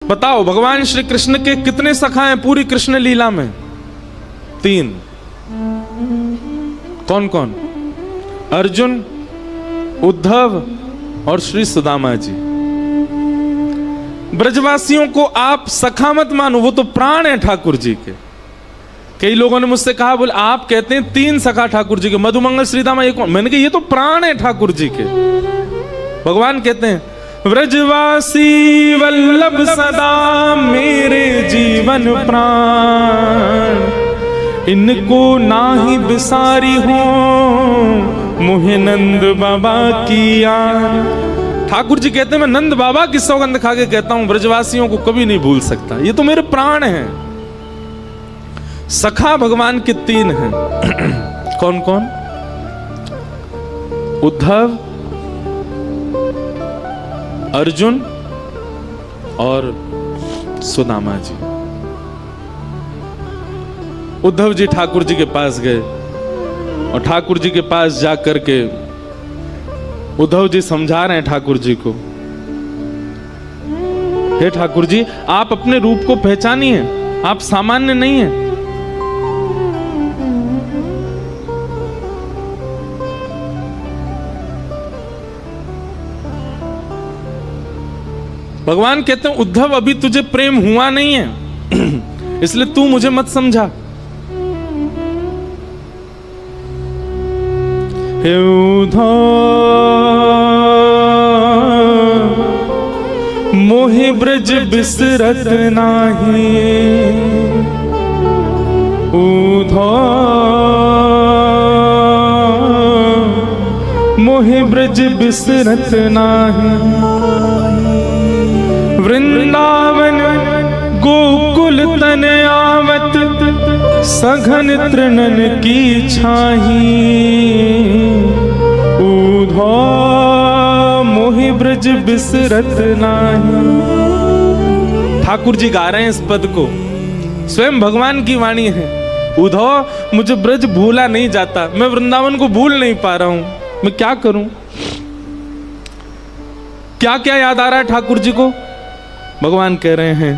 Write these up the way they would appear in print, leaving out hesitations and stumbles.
बताओ भगवान श्री कृष्ण के कितने सखा हैं पूरी कृष्ण लीला में? 3। कौन कौन? अर्जुन, उद्धव और श्री सुदामा जी। ब्रजवासियों को आप सखा मत मानो, वो तो प्राण है ठाकुर जी के। कई लोगों ने मुझसे कहा, बोले आप कहते हैं 3 सखा ठाकुर जी के, मधुमंगल श्रीदामा एक। मैंने कहा ये तो प्राण है ठाकुर जी के। भगवान कहते हैं ब्रजवासी वल्लभ सदा मेरे जीवन प्राण, इनको नाही बिसारी हो मुहे नंद बाबा की याद। ठाकुर जी कहते हैं मैं नंद बाबा की सौगंध खा के कहता हूं ब्रजवासियों को कभी नहीं भूल सकता, ये तो मेरे प्राण हैं। सखा भगवान के 3 हैं। कौन कौन? उद्धव, अर्जुन और सुदामा जी। उद्धव जी ठाकुर जी के पास गए और ठाकुर जी के पास जाकर के उद्धव जी समझा रहे हैं ठाकुर जी को, हे ठाकुर जी आप अपने रूप को पहचानिए, आप सामान्य नहीं हैं। भगवान कहते हैं उद्धव अभी तुझे प्रेम हुआ नहीं है इसलिए तू मुझे मत समझा। हे उद्धव मोहि ब्रज बिसरत नाही, उद्धव मोहि ब्रज बिसरत नाही। वृंदावन गोकुल तन आवत, सघन तृणन की छाही, उद्धव मोहि ब्रज बिसरत नाही। ठाकुर जी गा रहे हैं इस पद को, स्वयं भगवान की वाणी है। उद्धव मुझे ब्रज भूला नहीं जाता, मैं वृंदावन को भूल नहीं पा रहा हूं, मैं क्या करूं? क्या क्या याद आ रहा है ठाकुर जी को? भगवान कह रहे हैं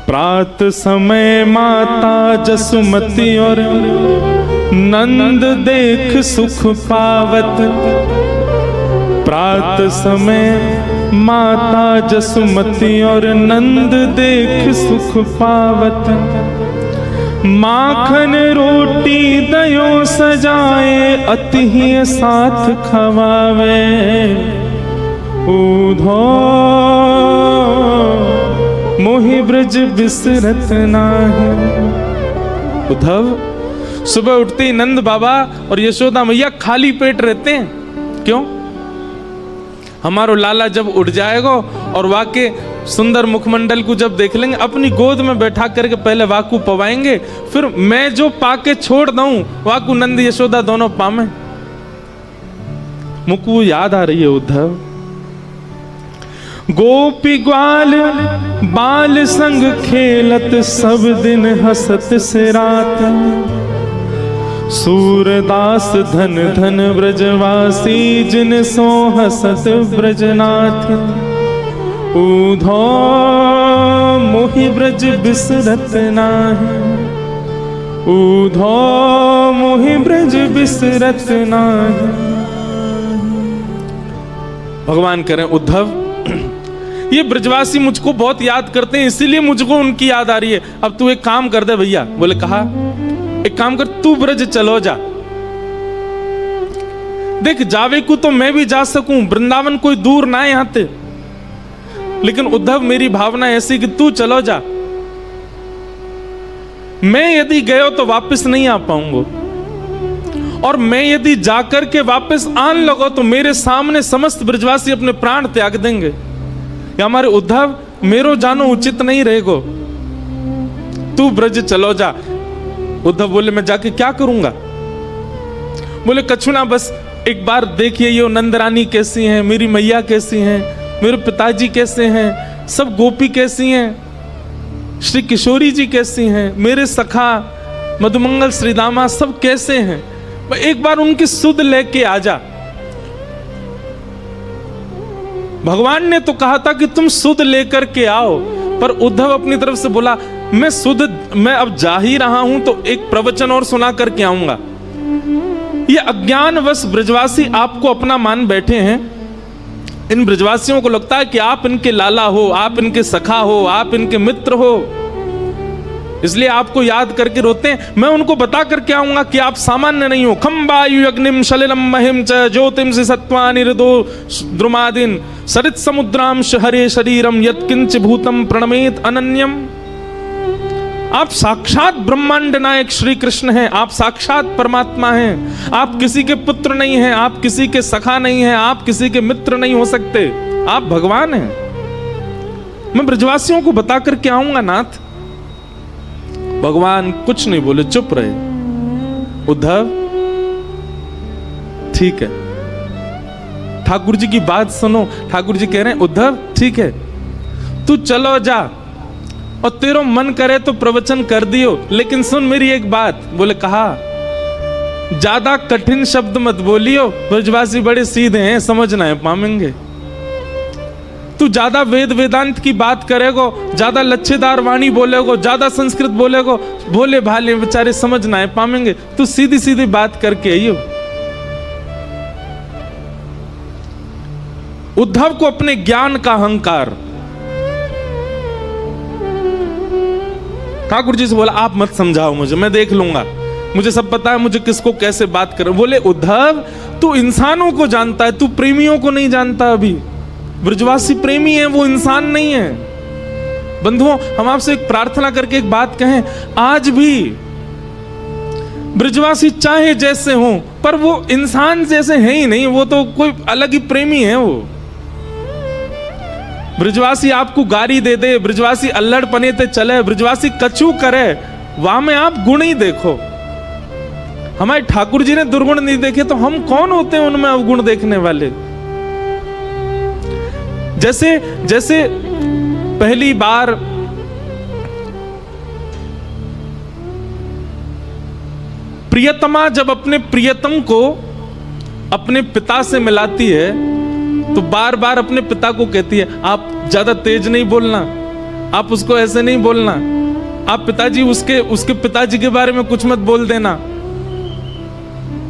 प्रात समय माता जसुमती और नंद देख सुख पावत, प्रात समय माता जसुमती और नंद देख सुख पावत, माखन रोटी दयो सजाए अति ही साथ खवावे, उद्धव मोहि ब्रज बिसरत नाही। उद्धव सुबह उठते ही नंद बाबा और यशोदा मैया खाली पेट रहते हैं। क्यों? हमारो लाला जब उठ जाएगा और वाके सुंदर मुखमंडल को जब देख लेंगे, अपनी गोद में बैठा करके पहले वाकू पवाएंगे, फिर मैं जो पाके छोड़ दूं वाकू नंद यशोदा दोनों पामे। मुकु याद आ रही है उद्धव। गोपी ग्वाल बाल संग खेलत, सब दिन हसत से रात, सूरदास धन धन ब्रजवासी, जिन सो हसत ब्रजनाथ, उद्धव मोहि ब्रज बिसरत नाही, उद्धव मोहि ब्रज बिसरत नाही। भगवान करें उद्धव ये ब्रजवासी मुझको बहुत याद करते हैं, इसीलिए मुझको उनकी याद आ रही है। अब तू एक काम कर दे भैया। बोले कहा एक काम कर, तू ब्रज चलो जा। देख जावे को तो मैं भी जा सकूं, वृंदावन कोई दूर ना है यहां से, लेकिन उद्धव मेरी भावना ऐसी कि तू चलो जा। मैं यदि गयो तो वापस नहीं आ पाऊंगा, और मैं यदि जाकर के वापस आने लगो तो मेरे सामने समस्त ब्रजवासी अपने प्राण त्याग देंगे। या हमारे उद्धव मेरो जानो उचित नहीं रहेगो, तू ब्रज चलो जा। उद्धव बोले मैं जाके क्या करूंगा? बोले कछु ना, बस एक बार देखिए ये नंदरानी कैसी हैं, मेरी मैया कैसी हैं, मेरे पिताजी कैसे हैं, सब गोपी कैसी हैं, श्री किशोरी जी कैसी हैं, मेरे सखा मधुमंगल श्रीदामा सब कैसे हैं, एक बार उनकी सुध लेके आ जा। भगवान ने तो कहा था कि तुम सुध लेकर के आओ, पर उद्धव अपनी तरफ से बोला, मैं अब जा ही रहा हूं तो एक प्रवचन और सुना करके आऊंगा। ये अज्ञानवश ब्रजवासी आपको अपना मान बैठे हैं। इन ब्रजवासियों को लगता है कि आप इनके लाला हो, आप इनके सखा हो, आप इनके मित्र हो, इसलिए आपको याद करके रोते हैं। मैं उनको बता करके आऊंगा कि आप सामान्य नहीं हो। खम वायु अग्निम सलिलम महिम च ज्योतिम से सत्वा निरदो द्रुमादिन सरित समुद्राम हरे शरीरम यत्किंच भूतम प्रणमेत अनन्यम। आप साक्षात ब्रह्मांड नायक श्री कृष्ण हैं, आप साक्षात परमात्मा हैं। आप किसी के पुत्र नहीं हैं, आप किसी के सखा नहीं हैं, आप किसी के मित्र नहीं हो सकते, आप भगवान हैं। मैं ब्रजवासियों को बता करके आऊंगा नाथ। भगवान कुछ नहीं बोले, चुप रहे। उद्धव ठीक है, ठाकुर जी की बात सुनो। ठाकुर जी कह रहे हैं उद्धव ठीक है, तू चलो जा, और तेरो मन करे तो प्रवचन कर दियो, लेकिन सुन मेरी एक बात। बोले कहा, ज्यादा कठिन शब्द मत बोलियो, ब्रजवासी बड़े सीधे हैं, समझना है पामेंगे। तू ज्यादा वेद वेदांत की बात करेगो, ज्यादा लच्छेदार वाणी बोलेगो, ज्यादा संस्कृत बोलेगो, भोले भाले बेचारे समझना है पामेंगे। तू सीधी सीधी बात करके आइयो। उद्धव को अपने ज्ञान का अहंकार। ठाकुर जी से बोला, आप मत समझाओ मुझे, मैं देख लूंगा, मुझे सब पता है, मुझे किसको कैसे बात कर। बोले उद्धव तू इंसानों को जानता है, तू प्रेमियों को नहीं जानता। अभी ब्रजवासी प्रेमी है, वो इंसान नहीं है। बंधुओं, हम आपसे एक प्रार्थना करके एक बात कहें, आज भी ब्रजवासी चाहे जैसे हों, पर वो इंसान जैसे हैं ही नहीं, वो तो कोई अलग ही प्रेमी है। वो ब्रजवासी आपको गारी दे दे, ब्रजवासी अल्लड़ पने ते चले, ब्रजवासी कछु करे, वहां में आप गुण ही देखो। हमारे ठाकुर जी ने दुर्गुण नहीं देखे, तो हम कौन होते हैं उनमें अवगुण देखने वाले। जैसे पहली बार प्रियतमा जब अपने प्रियतम को अपने पिता से मिलाती है, तो बार बार अपने पिता को कहती है, आप ज्यादा तेज नहीं बोलना, आप उसको ऐसे नहीं बोलना, आप पिताजी उसके पिताजी के बारे में कुछ मत बोल देना,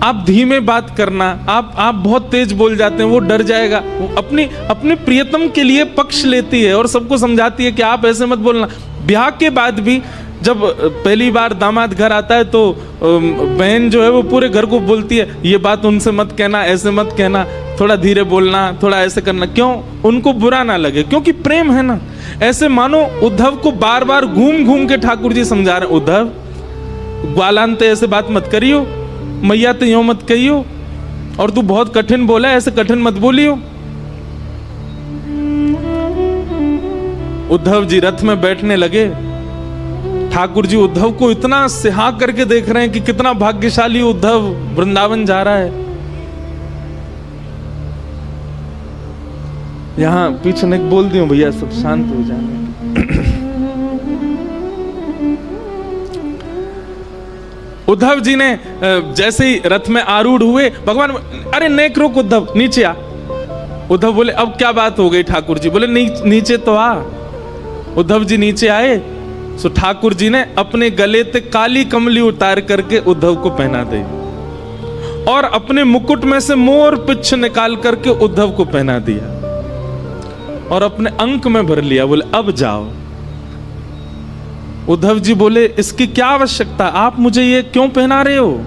आप धीमे बात करना, आप बहुत तेज बोल जाते हैं, वो डर जाएगा। वो अपने प्रियतम के लिए पक्ष लेती है और सबको समझाती है कि आप ऐसे मत बोलना। ब्याह के बाद भी जब पहली बार दामाद घर आता है, तो बहन जो है वो पूरे घर को बोलती है, ये बात उनसे मत कहना, ऐसे मत कहना, थोड़ा धीरे बोलना, थोड़ा ऐसे करना। क्यों? उनको बुरा ना लगे, क्योंकि प्रेम है ना। ऐसे मानो उद्धव को बार बार घूम घूम के ठाकुर जी समझा रहे, उद्धव ग्वालांते ऐसे बात मत करियो, मैया तो यूं मत कहियो, और तू बहुत कठिन बोला, ऐसे कठिन मत बोलियो। उद्धव जी रथ में बैठने लगे। ठाकुर जी उद्धव को इतना सिहा करके देख रहे हैं कि कितना भाग्यशाली उद्धव वृंदावन जा रहा है। यहां पीछे ने बोल दियो भैया, सब शांत हो जाए। उद्धव जी ने जैसे ही रथ में आरूढ़ हुए, भगवान, अरे नेक रुक उद्धव, नीचे आ। उद्धव बोले, अब क्या बात हो गई ठाकुर जी? बोले, नीचे तो आ। उद्धव जी नीचे आए, सो ठाकुर जी ने अपने गले से काली कमली उतार करके उद्धव को पहना दी, और अपने मुकुट में से मोर पिच्छ निकाल करके उद्धव को पहना दिया, और अपने अंक में भर लिया। बोले, अब जाओ। उद्धव जी बोले, इसकी क्या आवश्यकता, आप मुझे ये क्यों पहना रहे हो?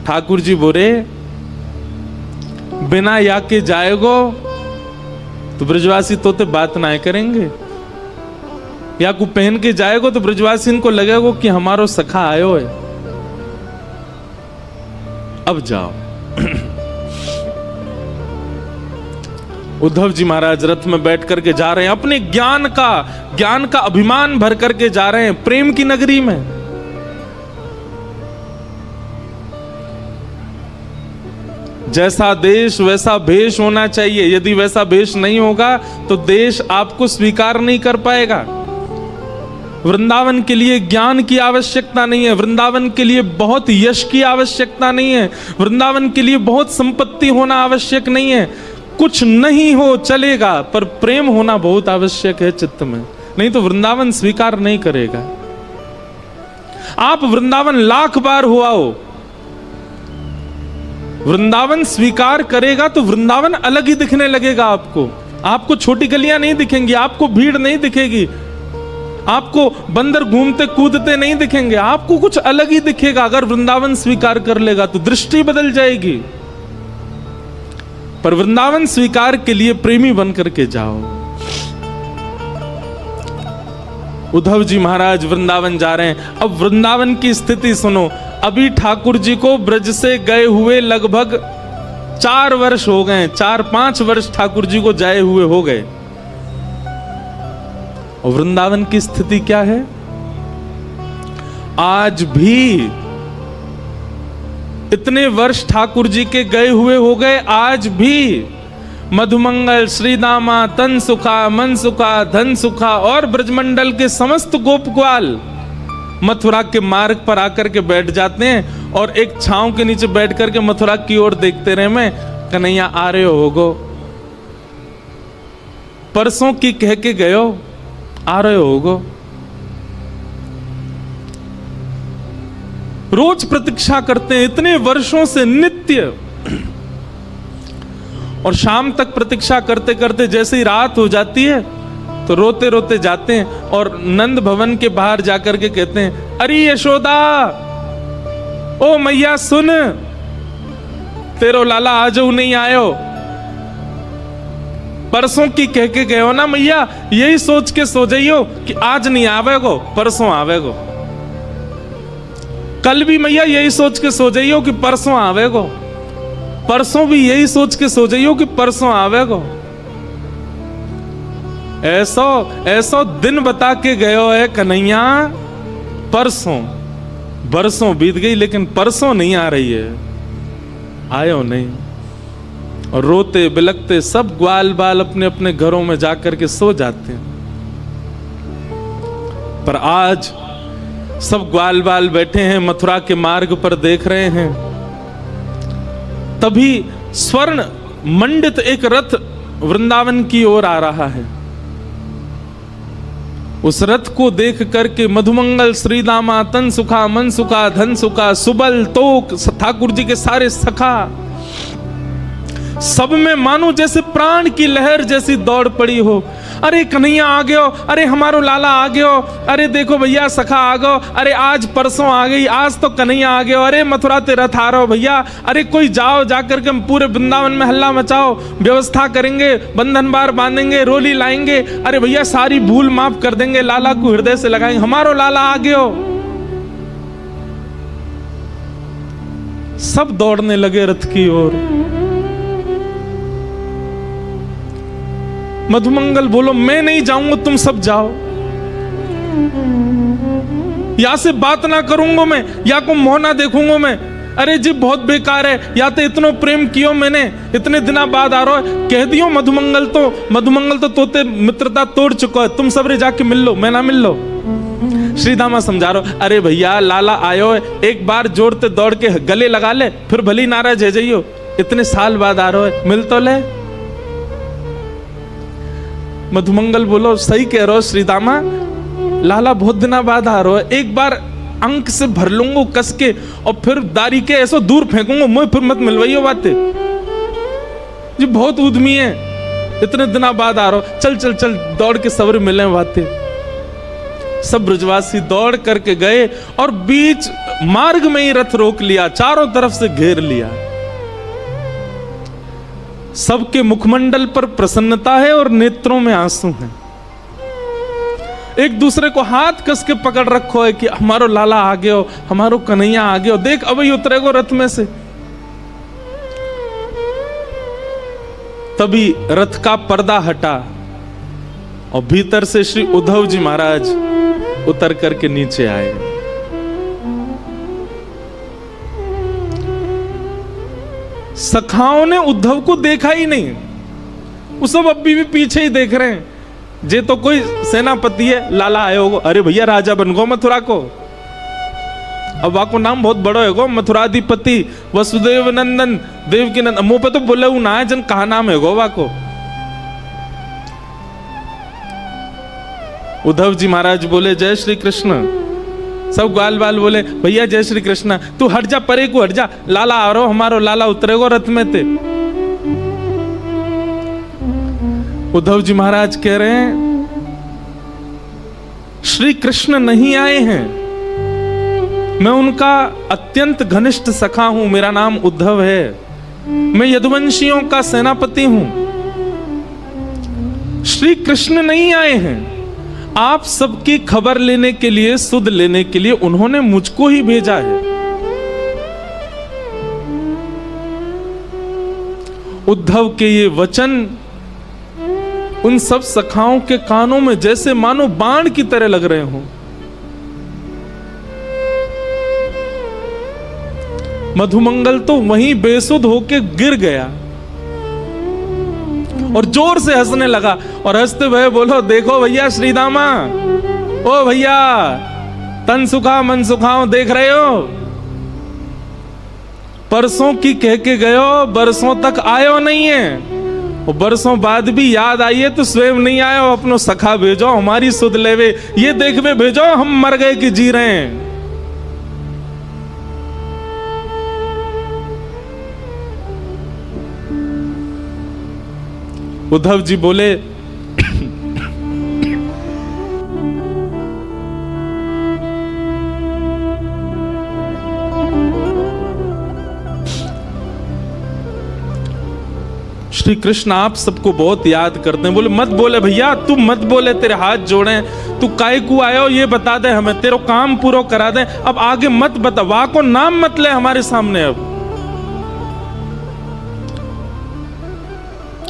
ठाकुर जी बोले, बिना या के जाएगो तो ब्रजवासी तोते बात ना करेंगे, या को पहन के जाएगो तो ब्रजवासी इनको लगेगो कि हमारो सखा आयो है। अब जाओ। उद्धव जी महाराज रथ में बैठ करके जा रहे हैं, अपने ज्ञान का अभिमान भर करके जा रहे हैं प्रेम की नगरी में। जैसा देश वैसा भेष होना चाहिए। यदि वैसा भेष नहीं होगा तो देश आपको स्वीकार नहीं कर पाएगा। वृंदावन के लिए ज्ञान की आवश्यकता नहीं है, वृंदावन के लिए बहुत यश की आवश्यकता नहीं है, वृंदावन के लिए बहुत संपत्ति होना आवश्यक नहीं है। कुछ नहीं हो चलेगा, पर प्रेम होना बहुत आवश्यक है चित्त में, नहीं तो वृंदावन स्वीकार नहीं करेगा। आप वृंदावन लाख बार हुआ हो, वृंदावन स्वीकार करेगा तो वृंदावन अलग ही दिखने लगेगा आपको। आपको छोटी गलियां नहीं दिखेंगी, आपको भीड़ नहीं दिखेगी, आपको बंदर घूमते कूदते नहीं दिखेंगे, आपको कुछ अलग ही दिखेगा। अगर वृंदावन स्वीकार कर लेगा तो दृष्टि बदल जाएगी। पर वृंदावन स्वीकार के लिए प्रेमी बनकर के जाओ। उद्धव जी महाराज वृंदावन जा रहे हैं। अब वृंदावन की स्थिति सुनो। अभी ठाकुर जी को ब्रज से गए हुए लगभग 4 वर्ष हो गए, 4-5 वर्ष ठाकुर जी को जाए हुए हो गए। और वृंदावन की स्थिति क्या है? आज भी इतने वर्ष ठाकुर जी के गए हुए हो गए, आज भी मधुमंगल, श्रीदामा, तन सुखा, मन सुखा, धन सुखा और ब्रजमंडल के समस्त गोप ग्वाल मथुरा के मार्ग पर आकर के बैठ जाते हैं और एक छांव के नीचे बैठ करके मथुरा की ओर देखते रहे। मैं कन्हैया आ रहे होगो, परसों की कह के गयो, आ रहे होगो। रोज प्रतीक्षा करते हैं इतने वर्षों से नित्य, और शाम तक प्रतीक्षा करते करते जैसे ही रात हो जाती है तो रोते रोते जाते हैं और नंद भवन के बाहर जाकर के कहते हैं, अरे यशोदा, ओ मैया सुन, तेरो लाला आजो नहीं आयो। परसों की कह के गए हो ना मैया, यही सोच के सो जाइयो कि आज नहीं आवेगो, परसों आवेगो। कल भी मैया यही सोच के सो जाइयो कि परसों आवेगो, परसों भी यही सोच के सो जाइयो कि परसों आवेगो। ऐसो ऐसो दिन बता के गयो है कन्हैया, परसों, बरसों बीत गई लेकिन परसों नहीं आ रही है, आयो नहीं। और रोते बिलखते सब ग्वाल बाल अपने अपने घरों में जाकर के सो जाते हैं। पर आज सब ग्वाल बाल बैठे हैं मथुरा के मार्ग पर, देख रहे हैं। तभी स्वर्ण मंडित एक रथ वृंदावन की ओर आ रहा है। उस रथ को देख करके मधुमंगल, श्रीदामा, तन सुखा, मन सुखा, धन सुखा, सुबल, तोक, ठाकुर जी के सारे सखा, सब में मानो जैसे प्राण की लहर जैसी दौड़ पड़ी हो। अरे कन्हैया आ गयो, अरे हमारो लाला आ गयो, अरे देखो भैया सखा आ गयो, अरे आज परसों आ गई, आज तो कन्हैया आ गयो, अरे मथुरा ते रथ आ रहो भैया, अरे कोई जाओ, जाकर के पूरे वृंदावन में हल्ला मचाओ, व्यवस्था करेंगे, बंधन बार बांधेंगे, रोली लाएंगे, अरे भैया सारी भूल माफ कर देंगे, लाला को हृदय से लगाएंगे, हमारो लाला आ गयो। सब दौड़ने लगे रथ की ओर। मधुमंगल बोलो, मैं नहीं जाऊंगा, तुम सब जाओ, या से बात ना करूंगा मैं, या को मुंह ना देखूंगा मैं। अरे जी बहुत बेकार है, या तो इतना प्रेम कियो मैंने, इतने दिना बाद आ रहा है, कह दियो मधुमंगल तो तोते मित्रता तोड़ चुका है, तुम सबरे जाके मिल लो, मैं ना मिल लो। श्रीदामा समझा रहा, अरे भैया लाला आयो है, एक बार जोड़ते दौड़ के गले लगा ले, फिर भली नाराज है जाइयो, इतने साल बाद आ रहा है, मिल तो ले। मधुमंगल बोलो, सही कह रहे हो श्रीदामा, लाला बहुत दिना बाद आ रहा है, एक बार अंक से भर लूंगा कस के और फिर दारी के ऐसा दूर फेंकूंगा, मुझे फिर मत मिलवाइयो बातें जी, बहुत उद्यमी है, इतने दिना बाद आ रहा हो, चल चल चल दौड़ के सब्र मिले बातें। सब ब्रजवासी दौड़ करके गए और बीच मार्ग में ही रथ रोक लिया, चारों तरफ से घेर लिया। सबके मुखमंडल पर प्रसन्नता है और नेत्रों में आंसू हैं। एक दूसरे को हाथ कस के पकड़ रखो है कि हमारो लाला आ गयो, हमारो कन्हैया आ गयो, देख अब ही उतरेगो रथ में से। तभी रथ का पर्दा हटा और भीतर से श्री उद्धव जी महाराज उतर करके नीचे आए। सखाओं ने उद्धव को देखा ही नहीं, वो सब अभी भी पीछे ही देख रहे हैं। जे तो कोई सेनापति है, लाला आए होगो, अरे भैया राजा बन गो मथुरा को, अब वाको नाम बहुत बड़ो है गो, मथुराधिपति वसुदेव नंदन देवकी नंदन मुंह पे तो बोले हूं ना है जन कहा नाम है गोवा को। उद्धव जी महाराज बोले जय श्री कृष्ण। सब ग्वाल बाल बोले भैया जय श्री कृष्ण, तू हट जा परे को हट जा, लाला आ रहो हमारो, लाला उतरेगो रथ में ते। उद्धव जी महाराज कह रहे हैं श्री कृष्ण नहीं आए हैं, मैं उनका अत्यंत घनिष्ठ सखा हूं, मेरा नाम उद्धव है, मैं यदुवंशियों का सेनापति हूं। श्री कृष्ण नहीं आए हैं, आप सबकी खबर लेने के लिए, सुध लेने के लिए उन्होंने मुझको ही भेजा है। उद्धव के ये वचन उन सब सखाओं के कानों में जैसे मानो बाण की तरह लग रहे हों। मधुमंगल तो वहीं बेसुध होके गिर गया और जोर से हंसने लगा और हंसते हुए बोलो देखो भैया श्रीदामा, ओ भैया तन सुखा मन सुखाओ, देख रहे हो परसों की कह के गयो, बरसों तक आयो नहीं है, और बरसों बाद भी याद आई है तो स्वयं नहीं आयो, अपनो सखा भेजो हमारी सुध लेवे, ये देखवे भेजो हम मर गए कि जी रहे हैं। उद्धव जी बोले श्री कृष्ण आप सबको बहुत याद करते हैं। बोले मत बोले भैया, तू मत बोले, तेरे हाथ जोड़े, तू काय को आयो ये बता दे हमें, तेरो काम पूरा करा दे, अब आगे मत बता, वाह को नाम मत ले हमारे सामने। अब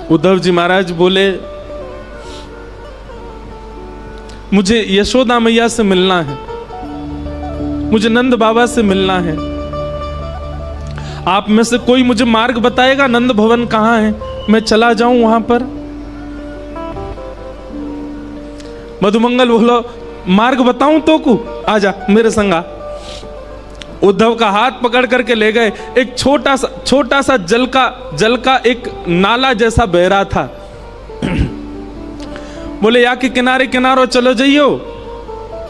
उद्धव जी महाराज बोले मुझे यशोदा मैया से मिलना है, मुझे नंद बाबा से मिलना है, आप में से कोई मुझे मार्ग बताएगा, नंद भवन कहां है, मैं चला जाऊं वहां पर। मधुमंगल बोलो मार्ग बताऊं तो को, आजा मेरे संगा। उद्धव का हाथ पकड़ करके ले गए। एक छोटा सा जल का एक नाला जैसा बह रहा था। बोले या के किनारे किनारो चलो जाइयो,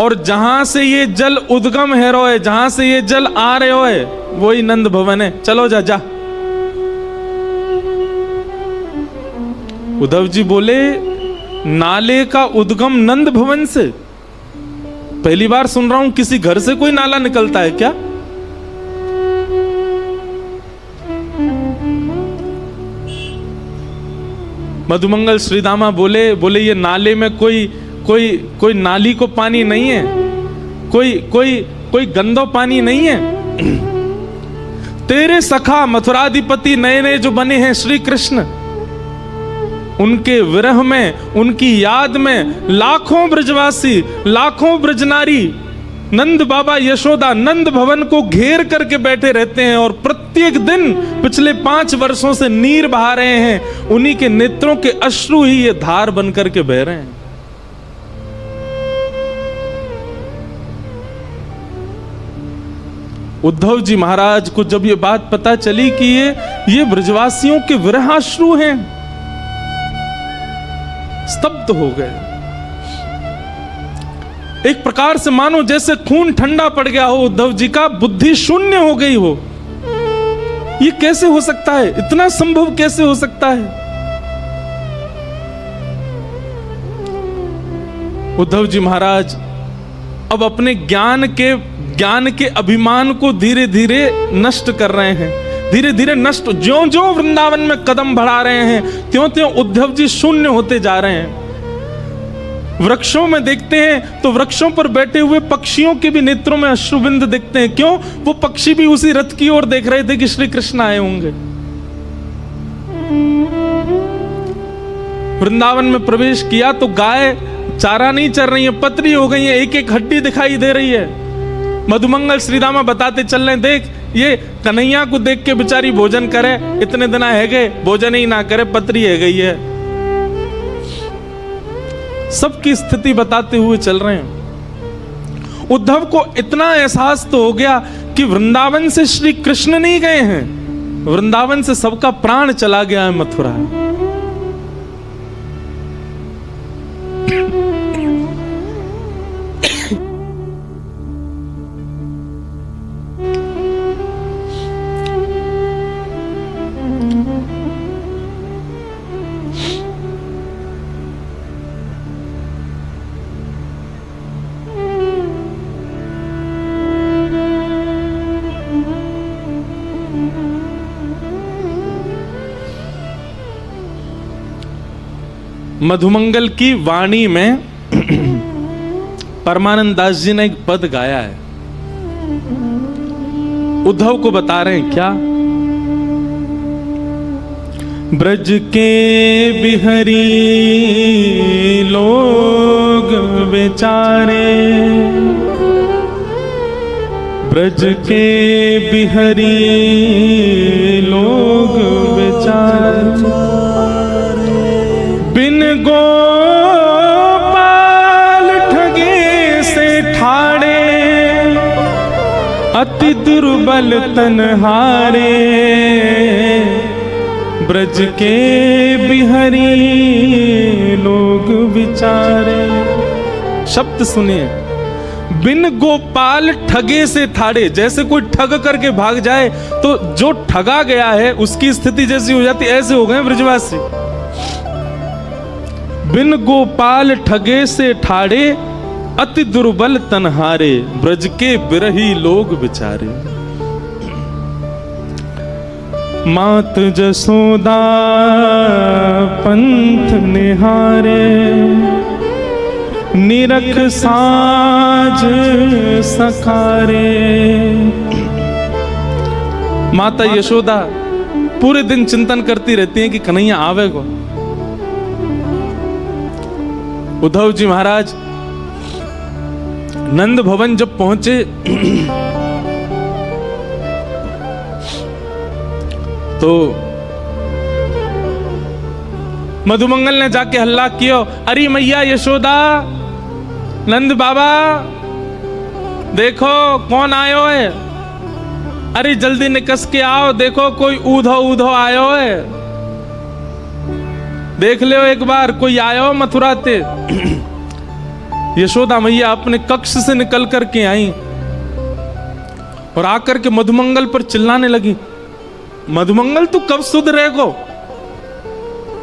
और जहां से ये जल उद्गम है रोए, जहां से ये जल आ रहे हो है वही नंद भवन है, चलो जा जा। उद्धव जी बोले नाले का उद्गम नंद भवन से? पहली बार सुन रहा हूं किसी घर से कोई नाला निकलता है क्या? मधुमंगल श्रीदामा बोले ये नाले में कोई नाली को पानी नहीं है, कोई गंदो पानी नहीं है। तेरे सखा मथुराधिपति नए नए जो बने हैं श्री कृष्ण, उनके विरह में, उनकी याद में लाखों ब्रजवासी, लाखों ब्रजनारी नंद बाबा यशोदा नंद भवन को घेर करके बैठे रहते हैं, और प्रत्येक दिन पिछले 5 वर्षों से नीर बहा रहे हैं। उन्हीं के नेत्रों के अश्रु ही ये धार बन करके बह रहे हैं। उद्धव जी महाराज को जब ये बात पता चली कि ये ब्रजवासियों के विरहाश्रु हैं, स्तब्ध हो गए। एक प्रकार से मानो जैसे खून ठंडा पड़ गया हो उद्धव जी का, बुद्धि शून्य हो गई हो। ये कैसे हो सकता है? इतना संभव कैसे हो सकता है? उद्धव जी महाराज अब अपने ज्ञान के अभिमान को धीरे धीरे नष्ट कर रहे हैं, धीरे धीरे नष्ट। ज्यों ज्यों वृंदावन में कदम बढ़ा रहे हैं, त्यों त्यों उद्धव जी शून्य होते जा रहे हैं। वृक्षों में देखते हैं तो वृक्षों पर बैठे हुए पक्षियों के भी नेत्रों में अश्रुबिंद दिखते हैं। क्यों? वो पक्षी भी उसी रथ की ओर देख रहे थे कि श्री कृष्ण आए होंगे। वृंदावन में प्रवेश किया तो गाय चारा नहीं चर रही है, पतली हो गई है, एक एक हड्डी दिखाई दे रही है। मधुमंगल श्रीदामा बताते चल रहे, देख ये कन्हैया को देख के बेचारी भोजन करे, इतने दिन है गए भोजन ही ना करे, पतरी है गई है। सबकी स्थिति बताते हुए चल रहे हैं। उद्धव को इतना एहसास तो हो गया कि वृंदावन से श्री कृष्ण नहीं गए हैं, वृंदावन से सबका प्राण चला गया है मथुरा। मधुमंगल की वाणी में परमानंद दास जी ने एक पद गाया है, उद्धव को बता रहे हैं क्या। ब्रज के बिहरी लोग बेचारे, ब्रज के बिहरी लोग बेचारे, बिन गोपाल ठगे से ठाड़े, अति दुर्बल तनहारे, ब्रज के बिहरी लोग बिचारे। शब्द सुनिए, बिन गोपाल ठगे से ठाड़े। जैसे कोई ठग करके भाग जाए तो जो ठगा गया है उसकी स्थिति जैसी हो जाती, ऐसे हो गए ब्रजवासी। बिन गोपाल ठगे से ठाड़े, अति दुर्बल तनहारे, ब्रज के बिरही लोग बिचारे। मात जसोदा पंथ निहारे, निरख साज सखारे। माता यशोदा पूरे दिन चिंतन करती रहती हैं कि कन्हैया आवेगो। उद्धव जी महाराज नंद भवन जब पहुंचे तो मधुमंगल ने जाके हल्ला किया, अरे मैया यशोदा, नंद बाबा देखो कौन आयो है, अरे जल्दी निकस के आओ, देखो कोई ऊधो ऊधो आयो है, देख ले एक बार कोई आयो मथुरा ते। यशोदा मैया अपने कक्ष से निकल करके आई और आकर के मधुमंगल पर चिल्लाने लगी, मधुमंगल तू कब सुध रहेगो,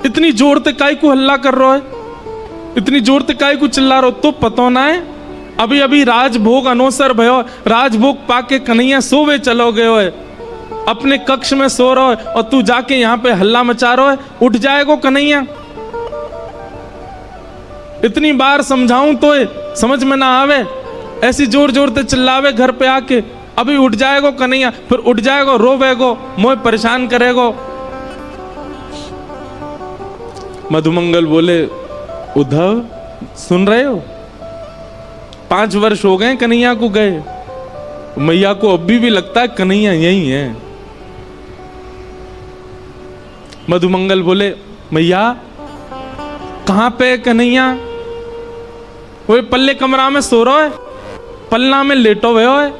इतनी जोर ते काय को हल्ला कर रहा है, इतनी जोर ते काय को चिल्ला रहा हो, तो पतो ना है अभी अभी राजभोग अनोसर भयो, राजभोग पाके कन्हैया सोवे चलो गयो है, अपने कक्ष में सो रहा है और तू जाके यहाँ पे हल्ला मचा रहा है, उठ जाएगो कन्हैया। इतनी बार समझाऊं तो समझ में ना आवे, ऐसी जोर जोर ते चिल्लावे घर पे आके, अभी उठ जाएगो कन्हैया, फिर उठ जाएगो रोवेगो, मोह परेशान करेगो। मधुमंगल बोले, उद्धव सुन रहे हो, 5 वर्ष हो गए कन्हैया को गए, मैया को अभी भी लगता है कन्हैया यही है। मधुमंगल बोले, मैया कहां पे कन्हैया, वो पल्ले कमरा में सो रहा है, पलना में लेटो हुए है,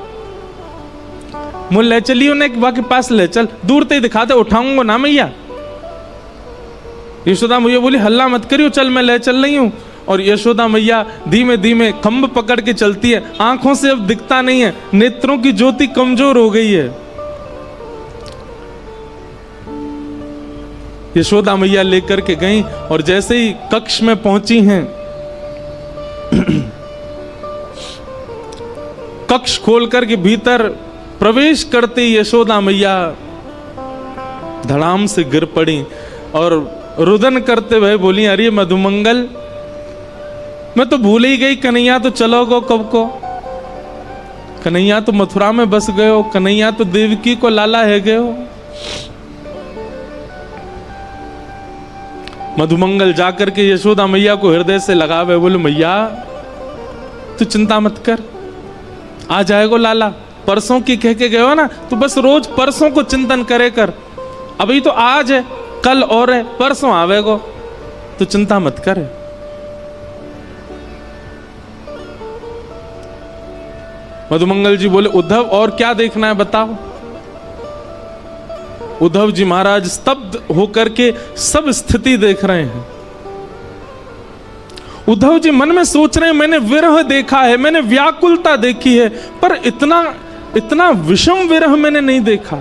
मुझे ले चलिए उन्हें बाकी पास ले चल, दूर ते ही दिखाते, उठाऊंगा ना मैया। यशोदा मैया बोली, हल्ला मत करियो, चल मैं ले चल रही हूं। और यशोदा मैया धीमे धीमे खंभ पकड़ के चलती है, आंखों से अब दिखता नहीं है, नेत्रों की ज्योति कमजोर हो गई है। यशोदा मैया लेकर के गई और जैसे ही कक्ष में पहुंची हैं, कक्ष खोलकर के भीतर प्रवेश करते यशोदा मैया धड़ाम से गिर पड़ी और रुदन करते हुए बोली, अरे मधुमंगल, मैं तो भूल ही गई, कन्हैया तो चलोगो कब को, कन्हैया तो मथुरा में बस गए हो, कन्हैया तो देवकी को लाला है गए हो। मधुमंगल जाकर के यशोदा मैया को हृदय से लगावे, बोले मैया तू चिंता मत कर, आ जाएगो लाला, परसों की कह के गए हो ना, तू बस रोज परसों को चिंतन करे कर, अभी तो आज है, कल और है, परसों आवेगो, तू चिंता मत कर। मधुमंगल जी बोले, उद्धव और क्या देखना है बताओ। उद्धव जी महाराज स्तब्ध होकर के सब स्थिति देख रहे हैं। उद्धव जी मन में सोच रहे हैं, मैंने विरह देखा है, मैंने व्याकुलता देखी है, पर इतना विषम विरह मैंने नहीं देखा,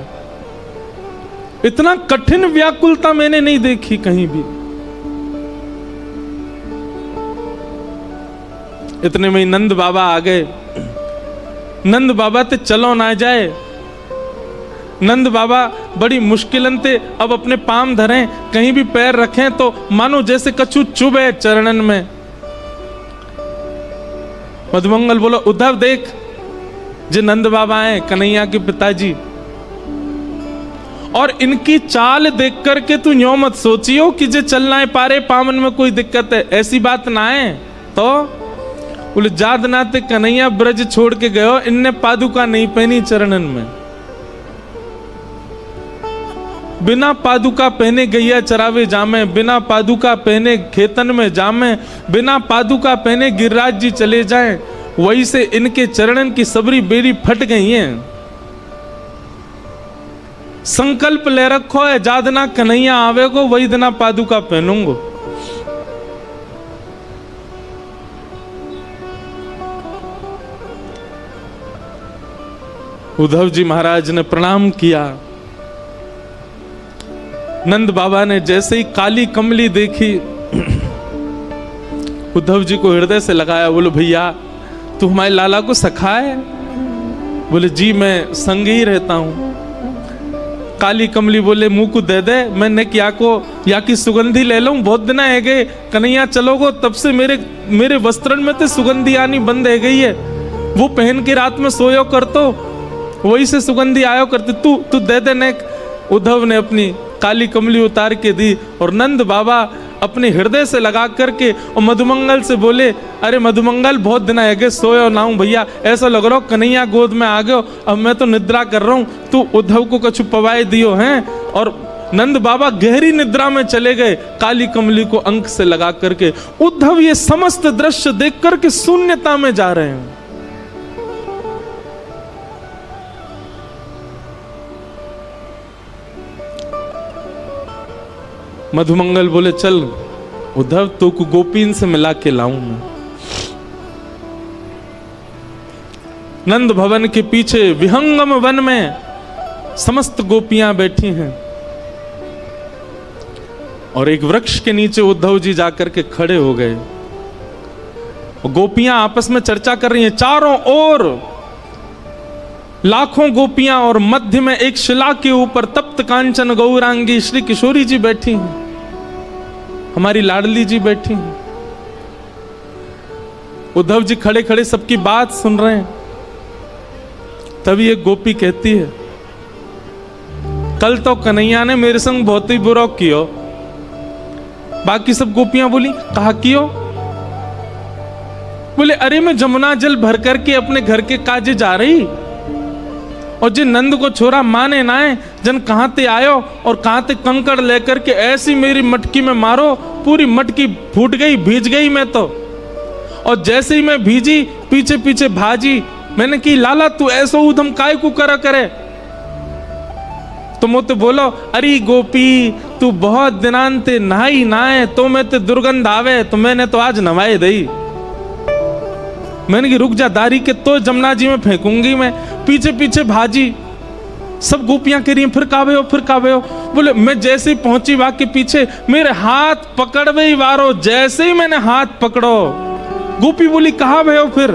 इतना कठिन व्याकुलता मैंने नहीं देखी कहीं भी। इतने में नंद बाबा आ गए। नंद बाबा ते चलो ना जाए। नंद बाबा बड़ी मुश्किलन ते अब अपने पाम धरें, कहीं भी पैर रखें तो मानो जैसे कछु चुभे चरणन में। मधुमंगल बोलो, उद्धव देख, जे नंद बाबा हैं कन्हैया के पिताजी, और इनकी चाल देख करके तू यूं मत सोचियो कि जे चलना है पारे पावन में कोई दिक्कत है, ऐसी बात ना है। तो बोले, जाद नाते कन्हैया ब्रज छोड़ के गयो, इनने पादुका नहीं पहनी चरणन में, बिना पादुका पहने गैया चरावे जामे, बिना पादुका पहने खेतन में जामे, बिना पादुका पहने गिरिराज जी चले जाएं, वही से इनके चरणन की सबरी बेरी फट गई हैं। संकल्प ले रखो है, जादना कन्हैया आवेगो वही दिना पादुका पहनूंगो। उद्धव जी महाराज ने प्रणाम किया। नंद बाबा ने जैसे ही काली कमली देखी, उद्धव जी को हृदय से लगाया। बोलो, भैया तू हमारे लाला को सखा है? बोले, जी मैं संग ही रहता हूं। काली कमली बोले, मुंह को दे दे, मैंने क्या को या की सुगंधी ले लूं, बहुत दिन है गए कन्हैया चलोगो, तब से मेरे वस्त्रन में तो सुगंधी आनी बंद है गई है, वो पहन के रात में सोयो कर तो वही से सुगंधी आयो करते, तू दे दे ने। उद्धव ने अपनी काली कमली उतार के दी और नंद बाबा अपने हृदय से लगा करके और मधुमंगल से बोले, अरे मधुमंगल बहुत दिन आगे सोयो ना हूं भैया, ऐसा लग रहा हो कन्हैया गोद में आ गयो, अब मैं तो निद्रा कर रहा हूं, तू उद्धव को कछु पवाए दियो हैं। और नंद बाबा गहरी निद्रा में चले गए, काली कमली को अंक से लगा करके। उद्धव ये समस्त दृश्य देख करके शून्यता में जा रहे हैं। मधुमंगल बोले, चल उद्धव तो को गोपीन से मिला के लाऊं मैं। नंद भवन के पीछे विहंगम वन में समस्त गोपियां बैठी हैं और एक वृक्ष के नीचे उद्धव जी जाकर के खड़े हो गए। गोपियां आपस में चर्चा कर रही हैं, चारों ओर लाखों गोपियां और मध्य में एक शिला के ऊपर तप्त कांचन गौरांगी श्री किशोरी जी बैठी हैं, हमारी लाडली जी बैठी हैं। उद्धव जी खड़े खड़े सबकी बात सुन रहे हैं। तभी एक गोपी कहती है, कल तो कन्हैया ने मेरे संग बहुत ही बुरा कियो। बाकी सब गोपियां बोली, कहा कियो? बोले, अरे मैं जमुना जल भर करके अपने घर के काजे जा रही और जिन नंद को छोरा माने ना है, जन कहां ते आयो और कहां ते कंकड़ लेकर के ऐसी मेरी मटकी में मारो, पूरी मटकी फूट गई, भीज गई मैं तो। और जैसे ही मैं भीजी पीछे पीछे भाजी, मैंने की लाला तू ऐसो उधम काय को करा करे? तो मुझे बोलो, अरे गोपी तू बहुत दिनांते नहाई नाए तो मैं ते दुर्गंध आवे, तो मैंने तो आज नवाए दई। मैंने की रुक जा दारी के तो जमुना जी में फेंकूंगी मैं। पीछे पीछे भाजी, सब गोपियां कह रही हैं, फिर कावे हो, फिर कावे हो। बोले, मैं जैसे ही पहुंची वहां के पीछे मेरे हाथ पकड़वे ही वारो, जैसे ही मैंने हाथ पकड़ो। गोपी बोली, कहां भय हो फिर?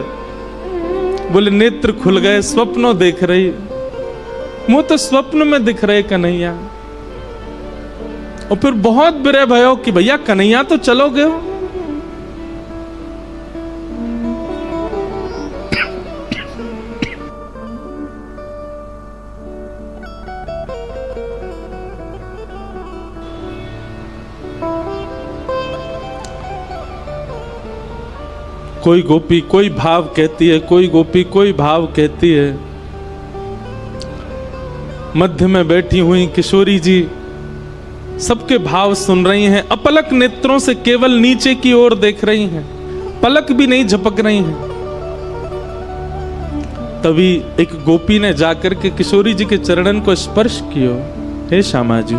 बोले, नेत्र खुल गए, स्वप्नों देख रही, मुंह तो स्वप्न में दिख रहे कन्हैया। और फिर बहुत बुरे भयो कि भैया कन्हैया तो चलो गए हो। कोई गोपी कोई भाव कहती है, कोई गोपी कोई भाव कहती है। मध्य में बैठी हुई किशोरी जी सबके भाव सुन रही हैं, अपलक नेत्रों से केवल नीचे की ओर देख रही हैं, पलक भी नहीं झपक रही हैं। तभी एक गोपी ने जाकर के किशोरी जी के चरणन को स्पर्श किया हे श्यामा जी,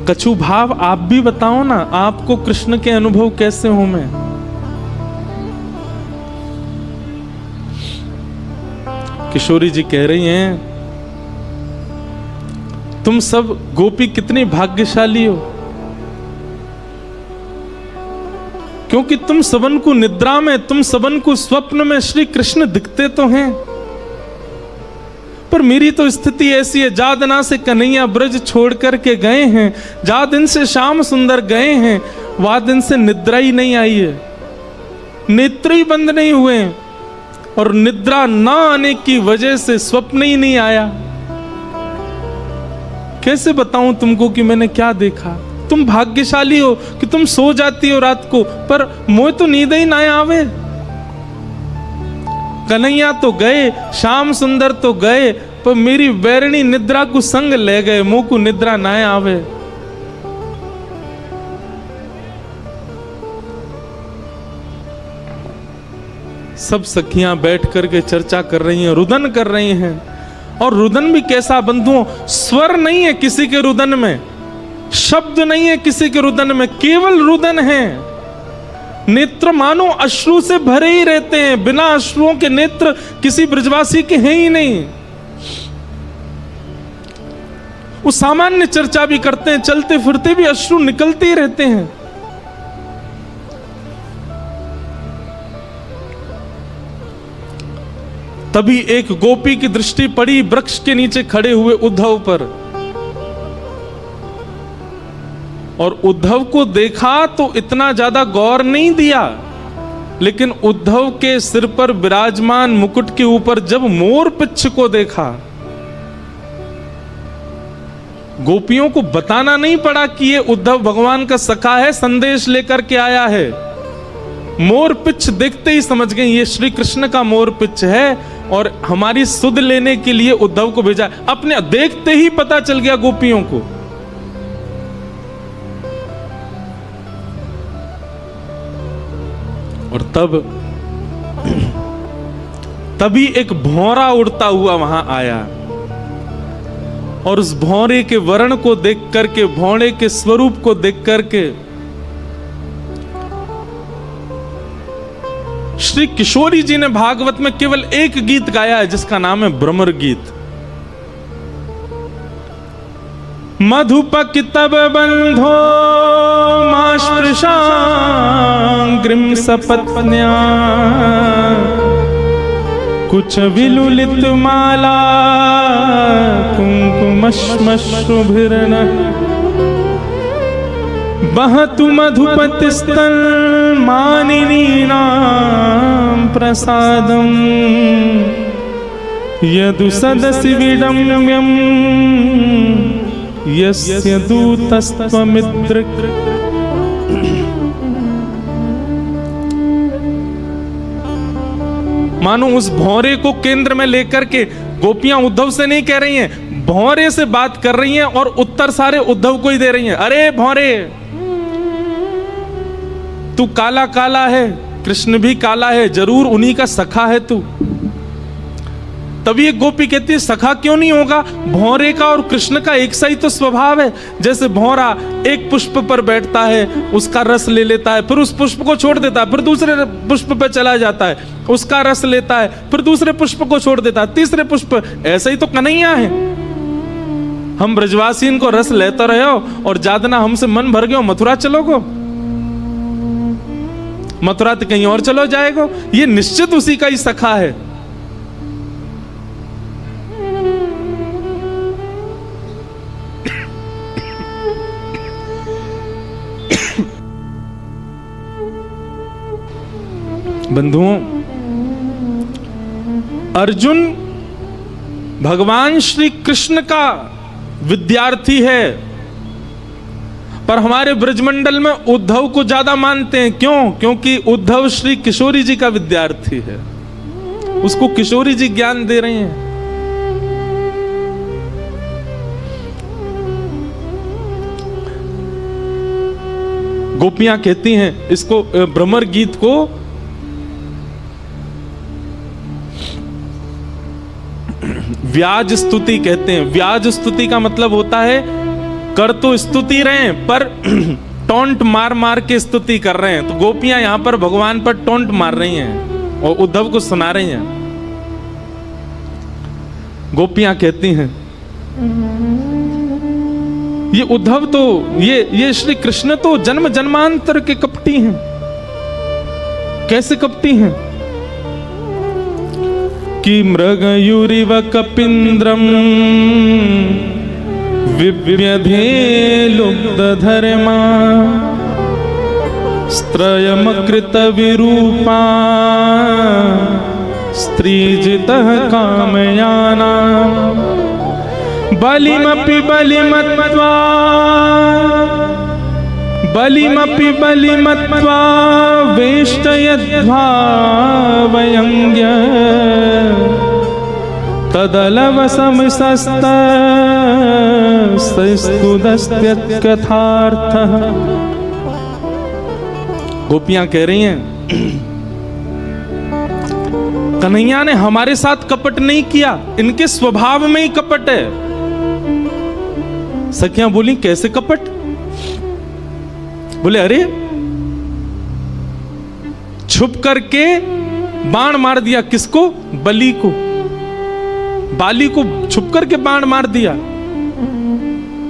कछु भाव आप भी बताओ ना, आपको कृष्ण के अनुभव कैसे हो? मैं किशोरी जी कह रही हैं, तुम सब गोपी कितनी भाग्यशाली हो, क्योंकि तुम सबन को निद्रा में, तुम सबन को स्वप्न में श्री कृष्ण दिखते तो हैं। पर मेरी तो स्थिति ऐसी है, जा दिन से कन्हैया ब्रज छोड़ करके गए हैं, जा दिन से श्याम सुंदर गए हैं, वह दिन से निद्रा ही नहीं आई है, नेत्र ही बंद नहीं हुए हैं, और निद्रा ना आने की वजह से स्वप्न ही नहीं आया। कैसे बताऊं तुमको कि मैंने क्या देखा? तुम भाग्यशाली हो कि तुम सो जाती हो रात को, पर मोह तो नींद ही ना आवे। कन्हैया तो गए, श्याम सुंदर तो गए, पर मेरी वैरणी निद्रा को संग ले गए, मुंह को निद्रा ना आवे। सब सखियां बैठ करके चर्चा कर रही हैं, रुदन कर रही हैं। और रुदन भी कैसा बंधुओं, स्वर नहीं है किसी के रुदन में, शब्द नहीं है किसी के रुदन में, केवल रुदन है। नेत्र मानो अश्रु से भरे ही रहते हैं, बिना अश्रुओं के नेत्र किसी ब्रजवासी के हैं ही नहीं। वो सामान्य चर्चा भी करते हैं, चलते फिरते भी अश्रु निकलते ही रहते हैं। तभी एक गोपी की दृष्टि पड़ी वृक्ष के नीचे खड़े हुए उद्धव पर, और उद्धव को देखा तो इतना ज्यादा गौर नहीं दिया, लेकिन उद्धव के सिर पर विराजमान मुकुट के ऊपर जब मोर पिच्छ को देखा, गोपियों को बताना नहीं पड़ा कि ये उद्धव भगवान का सखा है, संदेश लेकर के आया है। मोर पिच्छ देखते ही समझ गए ये श्री कृष्ण का मोर पिच्छ है, और हमारी सुध लेने के लिए उद्धव को भेजा। अपने देखते ही पता चल गया गोपियों को। और तभी एक भौरा उड़ता हुआ वहां आया, और उस भौरे के वर्ण को देख करके, भौरे के स्वरूप को देख करके श्री किशोरी जी ने भागवत में केवल एक गीत गाया है, जिसका नाम है भ्रमर गीत। मधुपक तब बंधो माश्पृशांग्रिम सपत्न्या, कुछ विलुलित माला कुंकुमश्मश्रुभिर्न, बहतु मधुपतिस्तन मानिनीनां प्रसादं, यदु सदसि विडम्यं यस्य दूतस्त्वमित्र। मानो उस भौरे को केंद्र में लेकर के गोपियां उद्धव से नहीं कह रही हैं, भौरे से बात कर रही हैं, और उत्तर सारे उद्धव को ही दे रही हैं। अरे भौरे, तू काला काला है, कृष्ण भी काला है, जरूर उन्हीं का सखा है तू। तभी एक गोपी कहती है सखा क्यों नहीं होगा, भौरे का और कृष्ण का एक सा ही तो स्वभाव है। जैसे भौरा एक पुष्प पर बैठता है, उसका रस ले लेता है, फिर उस पुष्प को छोड़ देता है, फिर दूसरे पुष्प पर चला जाता है, उसका रस लेता है, फिर दूसरे पुष्प को छोड़ देता है, तीसरे पुष्प। ऐसा ही तो कन्हैया है। हम ब्रजवासी इनको रस लेते रहे हो, और जादना हमसे मन भर गयो, मथुरा चलोगो, मथुरा तो कहीं और चलो जाएगो। ये निश्चित उसी का ही सखा है। बंधुओं, अर्जुन भगवान श्री कृष्ण का विद्यार्थी है, पर हमारे ब्रजमंडल में उद्धव को ज्यादा मानते हैं। क्यों? क्योंकि उद्धव श्री किशोरी जी का विद्यार्थी है, उसको किशोरी जी ज्ञान दे रहे हैं। गोपियां कहती हैं इसको, भ्रमर गीत को, व्याज स्तुति कहते हैं। व्याज स्तुति का मतलब होता है कर तो स्तुति रहे हैं पर टोंट मार मार के स्तुति कर रहे हैं। तो गोपियां यहां पर भगवान पर टोंट मार रही हैं और उद्धव को सुना रही हैं। गोपियां कहती हैं ये उद्धव तो ये श्री कृष्ण तो जन्म जन्मांतर के कपटी हैं। कैसे कपटी हैं? कि मृगयुरिव कपिंद्रम विव्यधे लुब्धधर्मा स्त्रयमकृत विरूपा स्त्रीजितः कामयाना बलिमपि बलिमत्वा वेष्टयद्वा वयंग्य तदलवसमस्तस्तुदस्त्यकथार्थः। गोपियां कह रही हैं कन्हैया ने हमारे साथ कपट नहीं किया, इनके स्वभाव में ही कपट है। सखियां बोली कैसे कपट? बोले अरे छुप करके बाण मार दिया। किसको? बलि को, बाली को छुप करके बाण मार दिया।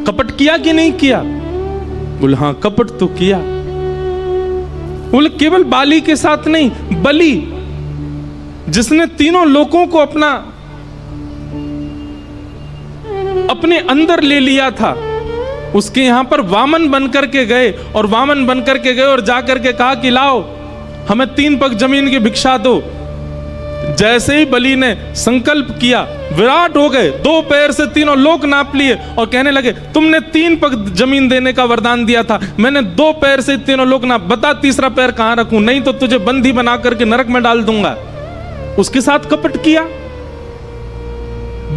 कपट किया कि नहीं किया? बोले हाँ कपट तो किया। बोले केवल बाली के साथ नहीं, बलि जिसने तीनों लोगों को अपने अंदर ले लिया था, उसके यहां पर वामन बनकर के गए और वामन बनकर के गए और जाकर के कहा कि लाओ हमें 3 पग जमीन की भिक्षा दो। जैसे ही बलि ने संकल्प किया विराट हो गए, 2 पैर से तीनों लोक नाप लिए और कहने लगे तुमने 3 पग जमीन देने का वरदान दिया था, मैंने 2 पैर से तीनों लोक नाप, बता तीसरा पैर कहां रखूं, नहीं तो तुझे बंदी बना करके नरक में डाल दूंगा। उसके साथ कपट किया,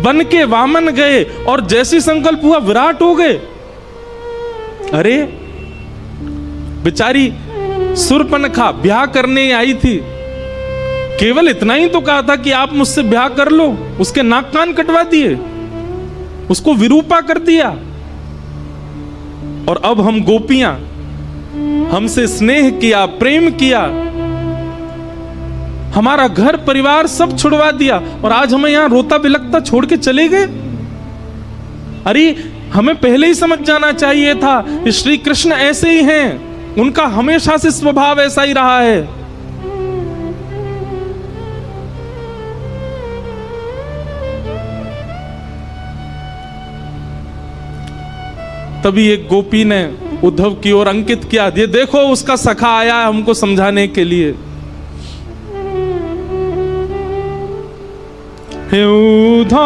बन के वामन गए और जैसी संकल्प हुआ विराट हो गए। अरे बेचारी सुरपनखा ब्याह करने आई थी, केवल इतना ही तो कहा था कि आप मुझसे ब्याह कर लो, उसके नाक कान कटवा दिए, उसको विरूपा कर दिया। और अब हम गोपियां, हमसे स्नेह किया, प्रेम किया, हमारा घर परिवार सब छुड़वा दिया और आज हमें यहां रोता बिलखता छोड़ के चले गए। अरे हमें पहले ही समझ जाना चाहिए था, श्री कृष्ण ऐसे ही हैं, उनका हमेशा से स्वभाव ऐसा ही रहा है। तभी एक गोपी ने उद्धव की ओर अंकित किया, ये देखो उसका सखा आया है हमको समझाने के लिए। हे उद्धव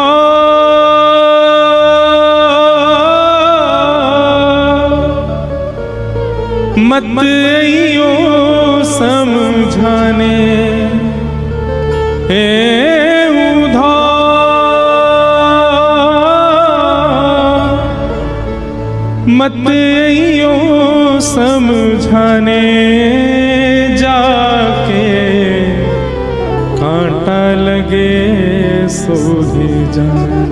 मत आइयो समझाने, हे उद्धव मत आइयो समझाने, जाके कांटा लगे सो ही जाने,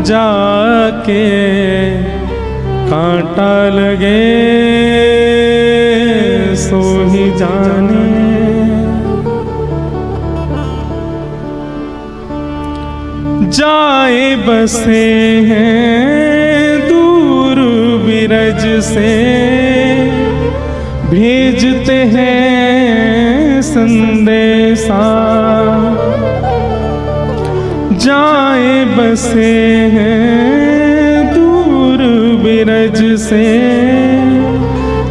जाके कांटा लगे सो ही जाने। जाए बसे हैं दूर बिरज से, भेजते हैं संदेशा, जाए बसे हैं दूर बिरज से,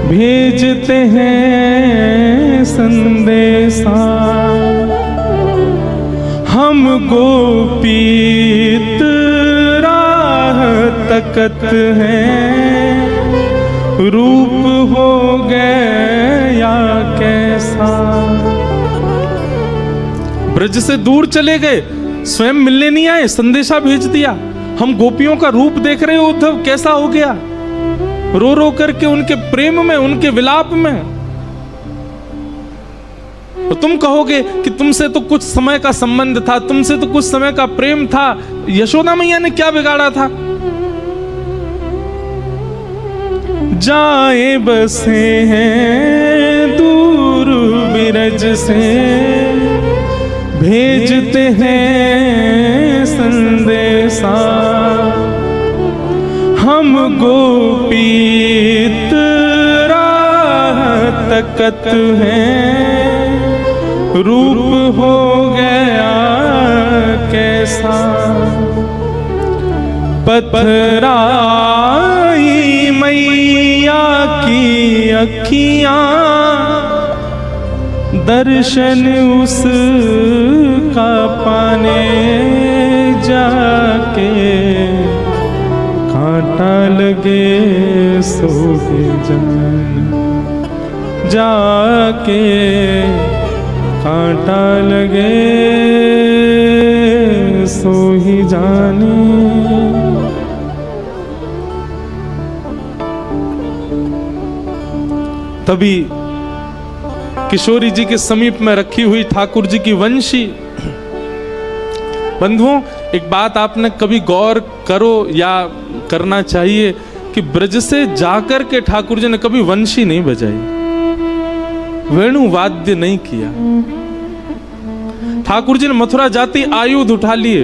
भेजते हैं संदेशा। हम गोपीत राह तकत हैं, रूप हो गया कैसा। ब्रज से दूर चले गए, स्वयं मिलने नहीं आए, संदेशा भेज दिया। हम गोपियों का रूप देख रहे हो उद्धव कैसा हो गया, रो रो करके उनके प्रेम में, उनके विलाप में। तो तुम कहोगे कि तुमसे तो कुछ समय का संबंध था, तुमसे तो कुछ समय का प्रेम था, यशोदा मैया ने क्या बिगाड़ा था? जाए बसे हैं दूर बिरज से, भेजते हैं संदेशा, हम गोपीत राह तकत हैं, रूप हो गया कैसा, पथराई मैया की अखियां, दर्शन उसका पाने जाके, कांटा लगे सोहे जान, जाके कांटा लगे सो ही जाने। तभी किशोरी जी के समीप में रखी हुई ठाकुर जी की वंशी, बंधुओं एक बात आपने कभी गौर करो या करना चाहिए कि ब्रज से जाकर के ठाकुर जी ने कभी वंशी नहीं बजाई, वेणु वाद्य नहीं किया। ठाकुर जी ने मथुरा जाती आयुध उठा लिए।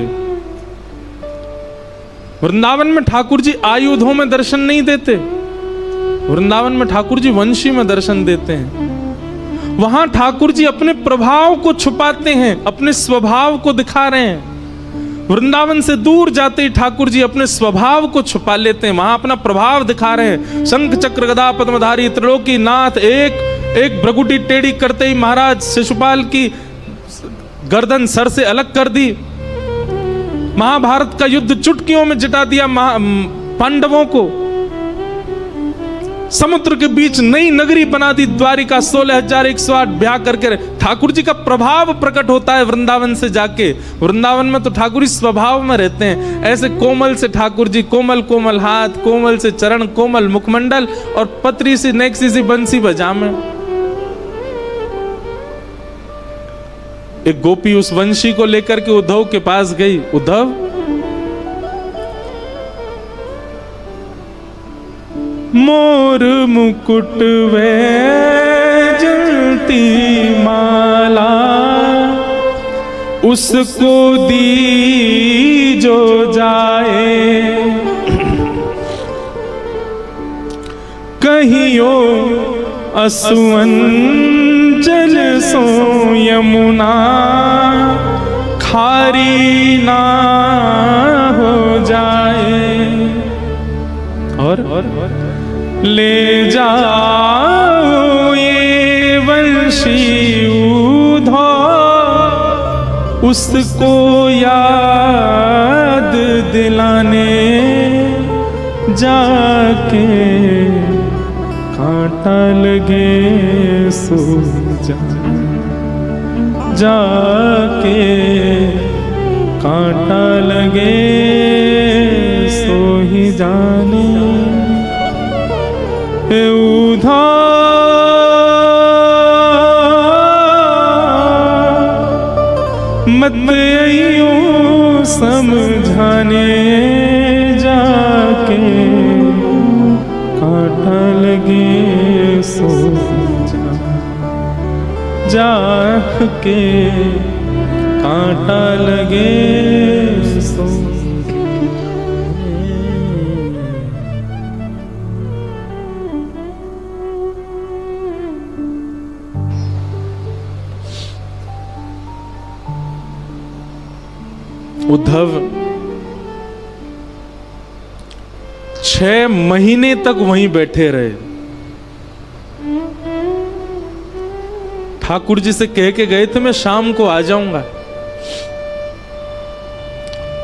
वृंदावन में ठाकुर जी आयुधों में दर्शन नहीं देते, वृंदावन में ठाकुर जी वंशी में दर्शन देते हैं। वहां ठाकुर जी अपने प्रभाव को छुपाते हैं, अपने स्वभाव को दिखा रहे हैं। वृंदावन से दूर जाते ही ठाकुर जी अपने स्वभाव को छुपा लेते हैं, वहां अपना प्रभाव दिखा रहे हैं। शंख चक्र गदा पद्मधारी त्रिलोकी नाथ, एक भ्रगुटी टेढ़ी करते ही महाराज शिशुपाल की गर्दन सर से अलग कर दी। महाभारत का युद्ध चुटकियों में जिता दिया पांडवों को। समुद्र के बीच नई नगरी बना दी द्वारिका, 16,108 ब्याह करके। ठाकुर जी का प्रभाव प्रकट होता है वृंदावन से जाके। वृंदावन में तो ठाकुर जी स्वभाव में रहते हैं। ऐसे कोमल से ठाकुर जी, कोमल कोमल हाथ, कोमल से चरण, कोमल मुखमंडल और पतरी सी नेक्सी सी बंसी बजामे। एक गोपी उस वंशी को लेकर के उद्धव के पास गई। उद्धव, मोर मुकुट वैजयंती माला, उसको दी जो जाए, कहियो असुअन जल सो यमुना, खारी ना हो जाए। और ले जाओ ये वंशी उद्धव, उसको याद दिलाने जाके, कांटा लगे सो जाके, कांटा लगे सो ही जाने। उद्धव मत आइयो समझाने जाके, कांटा लगे सो जाके, कांटा लगे सो। उद्धव 6 महीने तक वहीं बैठे रहे। ठाकुर जी से कह के गए थे मैं शाम को आ जाऊंगा,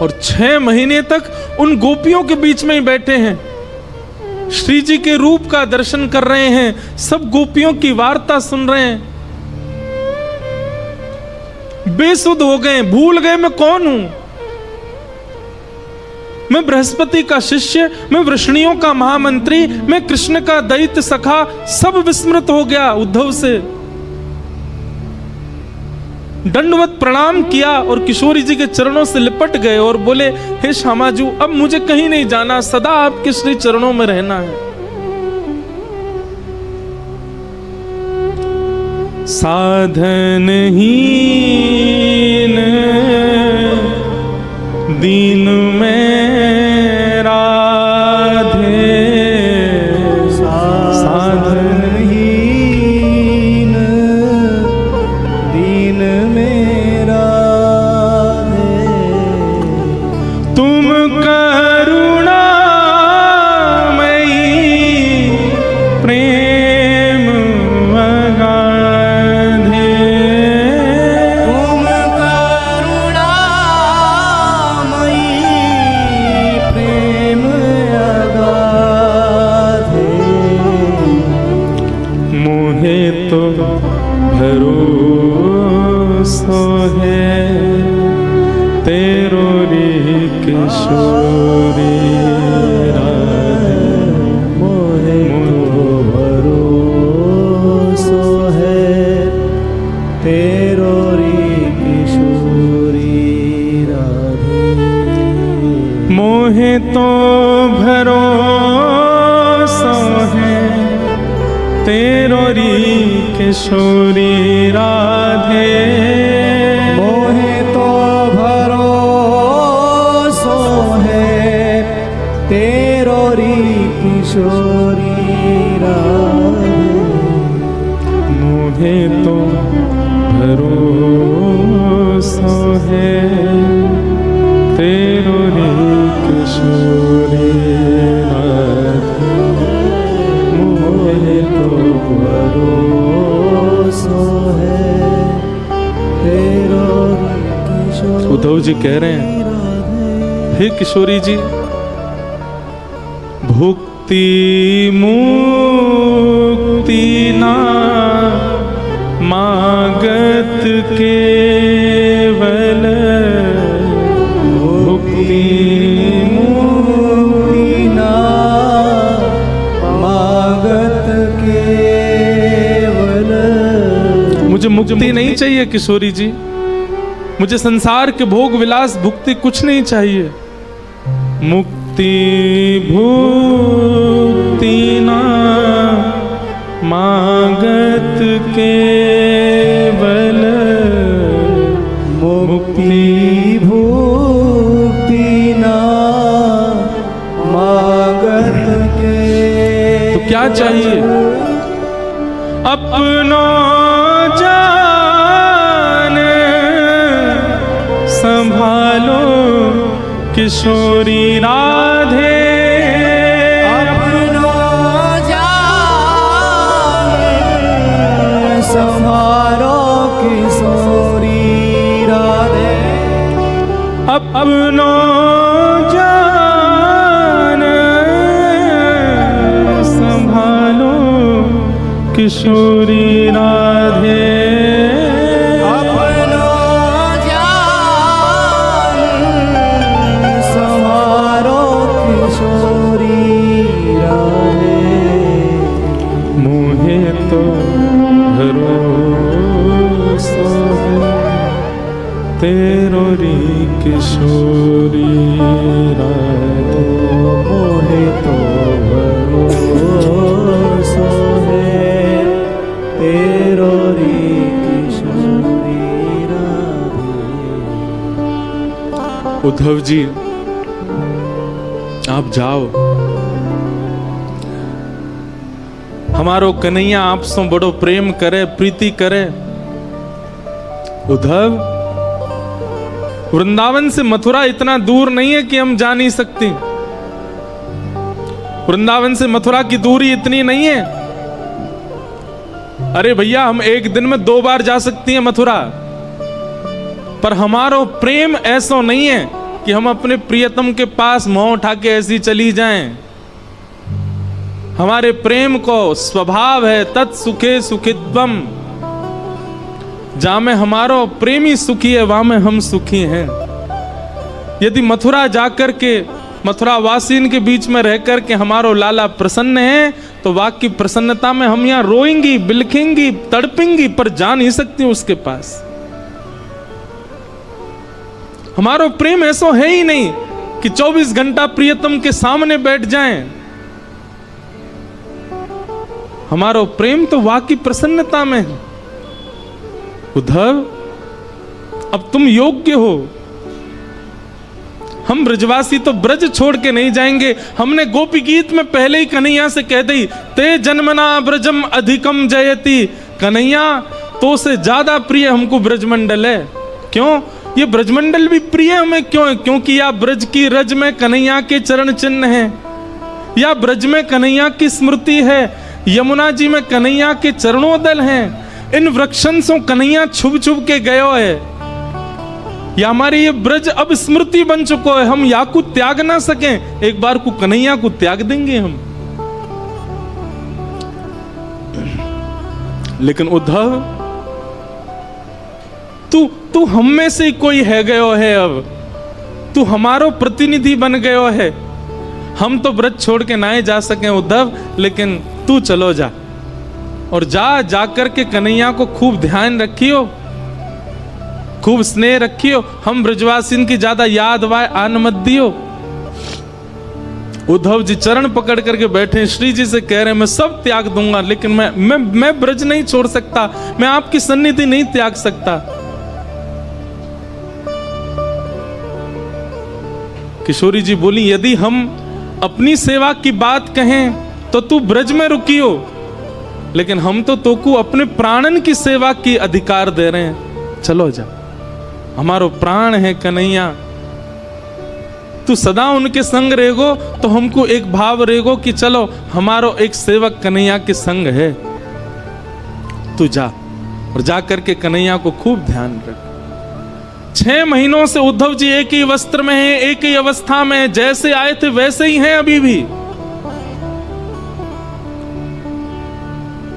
और 6 महीने तक उन गोपियों के बीच में ही बैठे हैं। श्री जी के रूप का दर्शन कर रहे हैं, सब गोपियों की वार्ता सुन रहे हैं। बेसुध हो गए, भूल गए मैं कौन हूं। मैं बृहस्पति का शिष्य, मैं वृष्णियों का महामंत्री, मैं कृष्ण का दैत्य सखा, सब विस्मृत हो गया उद्धव से। दंडवत प्रणाम किया और किशोरी जी के चरणों से लिपट गए और बोले, हे श्यामाजू, अब मुझे कहीं नहीं जाना, सदा आपके श्री चरणों में रहना है। साधनहीन दीन में राधे, साधनहीन दीन में राधे, तुम करुणामयी प्रेम अगाधे, तुम करुणामयी प्रेम अगाधे, मोहे तो भरोसा है तेरो रे किशोरी राधे, मोहे तो भरोसा है तेरो रे किशोरी राधे, मोहे तो भरोसा है तेरो री किशोरी राधे, मोहे तो भरोसा है तेरो री किशोरी राधे, मोहे तो भरोसा है तेरो रे किशोरी राधे, मोहे तो भरोसा है तेरो री किशोरी। उद्धव जी कह रहे हैं, हे किशोरी जी, भुक्ति मुक्ति ना मागत केवल, भुक्ति मुक्ति ना मागत केवल, मुझे मुक्ति नहीं चाहिए किशोरी जी, मुझे संसार के भोग विलास भुक्ति कुछ नहीं चाहिए। मुक्ति भुक्ति ना मागत केवल, मुक्ति भुक्ति ना मागत के। तो क्या चाहिए? अपनो जान संभालो किशोरी राधे, अपनो जान संभालो किशोरी राधे, अपनो जान संभालो किशोरी राधे, अपनो जान संभालो किशोरी राधे, मोहे तो भरोसा है तेरो री किशोरी राधे, मोहे तो भरोसा है तेरो री किशोरी राधे। उद्धव जी आप जाओ, हमारो कन्हैया आपसे बड़ो प्रेम करे, प्रीति करे। उद्धव, वृंदावन से मथुरा इतना दूर नहीं है कि हम जा नहीं सकते। वृंदावन से मथुरा की दूरी इतनी नहीं है। अरे भैया, हम एक दिन में 2 बार जा सकती हैं मथुरा, पर हमारो प्रेम ऐसा नहीं है कि हम अपने प्रियतम के पास मुंह उठा के ऐसी चली जाएं। हमारे प्रेम को स्वभाव है तत्सुखे सुखित्वम, जहां में हमारो प्रेमी सुखी है वहां में हम सुखी हैं। यदि मथुरा जाकर के मथुरा वासियों के बीच में रहकर के हमारो लाला प्रसन्न है, तो वाकई प्रसन्नता में हम यहाँ रोएंगी, बिलखेंगी, तड़पेंगी, पर जा नहीं सकती उसके पास। हमारो प्रेम ऐसा है ही नहीं कि 24 घंटा प्रियतम के सामने बैठ जाएं। हमारो प्रेम तो वाकई प्रसन्नता में है। उद्धव, अब तुम योग्य हो। हम ब्रजवासी तो ब्रज छोड़ के नहीं जाएंगे। हमने गोपी गीत में पहले ही कन्हैया से कह दी, ते जन्मना ब्रजम अधिकम जयति। कन्हैया, तो से ज्यादा प्रिय हमको ब्रजमंडल है। क्यों? ये ब्रजमंडल भी प्रिय हमें क्यों है? क्योंकि या ब्रज की रज में कन्हैया के चरण चिन्ह हैं, या ब्रज में कन्हैया की स्मृति है, यमुना जी में कन्हैया के चरणोदल हैं। इन वृक्षन से कन्हैया छुप छुप के गयो है। या हमारे ये ब्रज अब स्मृति बन चुको है। हम या को त्याग ना सकें, एक बार को कन्हैया को त्याग देंगे हम। लेकिन उद्धव, तू हम में से कोई है गयो है। अब तू हमारो प्रतिनिधि बन गयो है। हम तो ब्रज छोड़ के ना ही जा सके उद्धव, लेकिन तू चलो जा, और जा करके कन्हैया को खूब ध्यान रखियो, खूब स्नेह रखियो। हम ब्रजवासिन की ज्यादा याद वाय आन मत दियो। उद्धव जी चरण पकड़ करके बैठे, श्री जी से कह रहे हैं मैं सब त्याग दूंगा, लेकिन मैं ब्रज नहीं छोड़ सकता, मैं आपकी सन्निधि नहीं त्याग सकता। किशोरी जी बोली, यदि हम अपनी सेवा की बात कहें तो तू ब्रज में रुकियो, लेकिन हम तो तोकू अपने प्राणन की सेवा की अधिकार दे रहे हैं। चलो जा, हमारो प्राण है कन्हैया, तू सदा उनके संग रहेगो तो हमको एक भाव रहेगो कि चलो हमारो एक सेवक कन्हैया के संग है। तू जा, और जा करके कन्हैया को खूब ध्यान रख। 6 महीनों से उद्धव जी एक ही वस्त्र में हैं, एक ही अवस्था में हैं, जैसे आए थे वैसे ही हैं अभी भी।